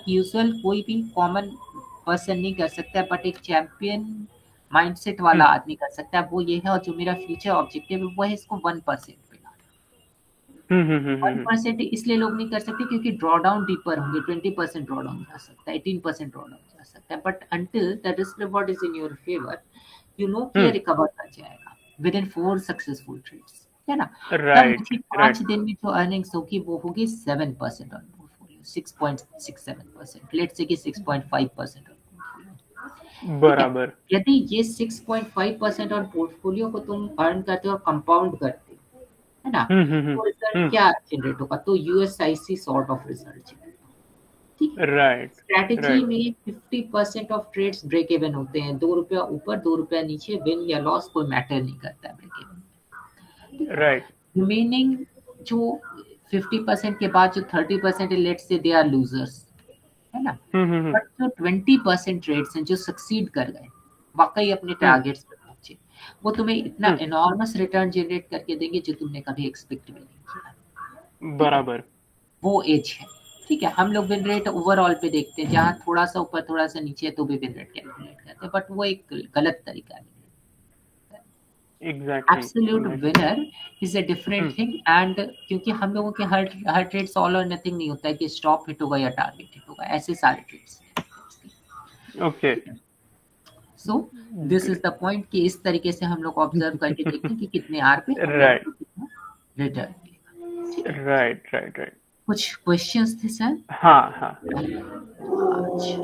यूजुअल कोई भी कॉमन पर्सन नहीं कर सकता है, बट एक चैंपियन माइंडसेट वाला आदमी कर सकता है, वो ये है, और जो मेरा फ्यूचर ऑब्जेक्टिव है वो है इसको 1% पे लाना। 1% इसलिए लोग नहीं कर सकते क्योंकि ड्रॉ डाउन डीपर होंगे, 20% ड्रॉ डाउन जा सकता है, 18% ड्रॉ डाउन जा सकता है, but until the risk reward is in your favour, you know कि ये रिकवर कर जाएगा विद इन 4 सक्सेसफुल ट्रेड्स, है ना। तब मुझे 5 दिन में जो अर्निंग्स होगी वो होगी 7% ऑन पोर्टफोलियो, 6.67%, लेट्स से कि 6.5% ऑन पोर्टफोलियो, बराबर। यदि ये 6.5% ऑन पोर्टफोलियो को तुम अर्न करते हो और कंपाउंड करते हो, है ना, तो रिजल्ट क्या जनरेट होगा? तो USIC sort of result generate, ठीक है। स्ट्रैटेजी में 50% ऑफ ट्रेड्स ब्रेक इवन होते हैं, 2 रुपया ऊपर 2 रुपया नीचे, विन या लॉस कोई मैटर नहीं करता है ब्रेक इवन, राइट। रिमेनिंग जो 50% के बाद जो 30% है, लेट्स से दे आर लूजर्स, है ना, बट जो 20% ट्रेड्स हैं जो सक्सीड कर गए, वाकई अपने टारगेट्स पे पहुंचे, वो तुम्हें इतना एनॉर्मस रिटर्न जनरेट करके देंगे जो तुमने कभी एक्सपेक्ट भी नहीं किया, बराबर। वो एज है, ठीक है। हम लोग विन रेट ओवरऑल पे देखते हैं, जहाँ थोड़ा सा ऊपर थोड़ा सा नीचे तो भी विन रेट कैलकुलेट करते हैं, बट वो एक गलत तरीका है। Absolute winner is a different thing, and क्योंकि हम लोगों के हर ट्रेड्स ऑल और नथिंग नहीं होता है कि स्टॉप हिट होगा या टारगेट हिट होगा, ऐसे सारे trades, okay. So this is the point कि इस तरीके से हम लोग ऑब्जर्व करके देखते हैं कि कितने आर पे रिटर्न, राइट। कुछ क्वेश्चंस थे सर? हाँ। अच्छा।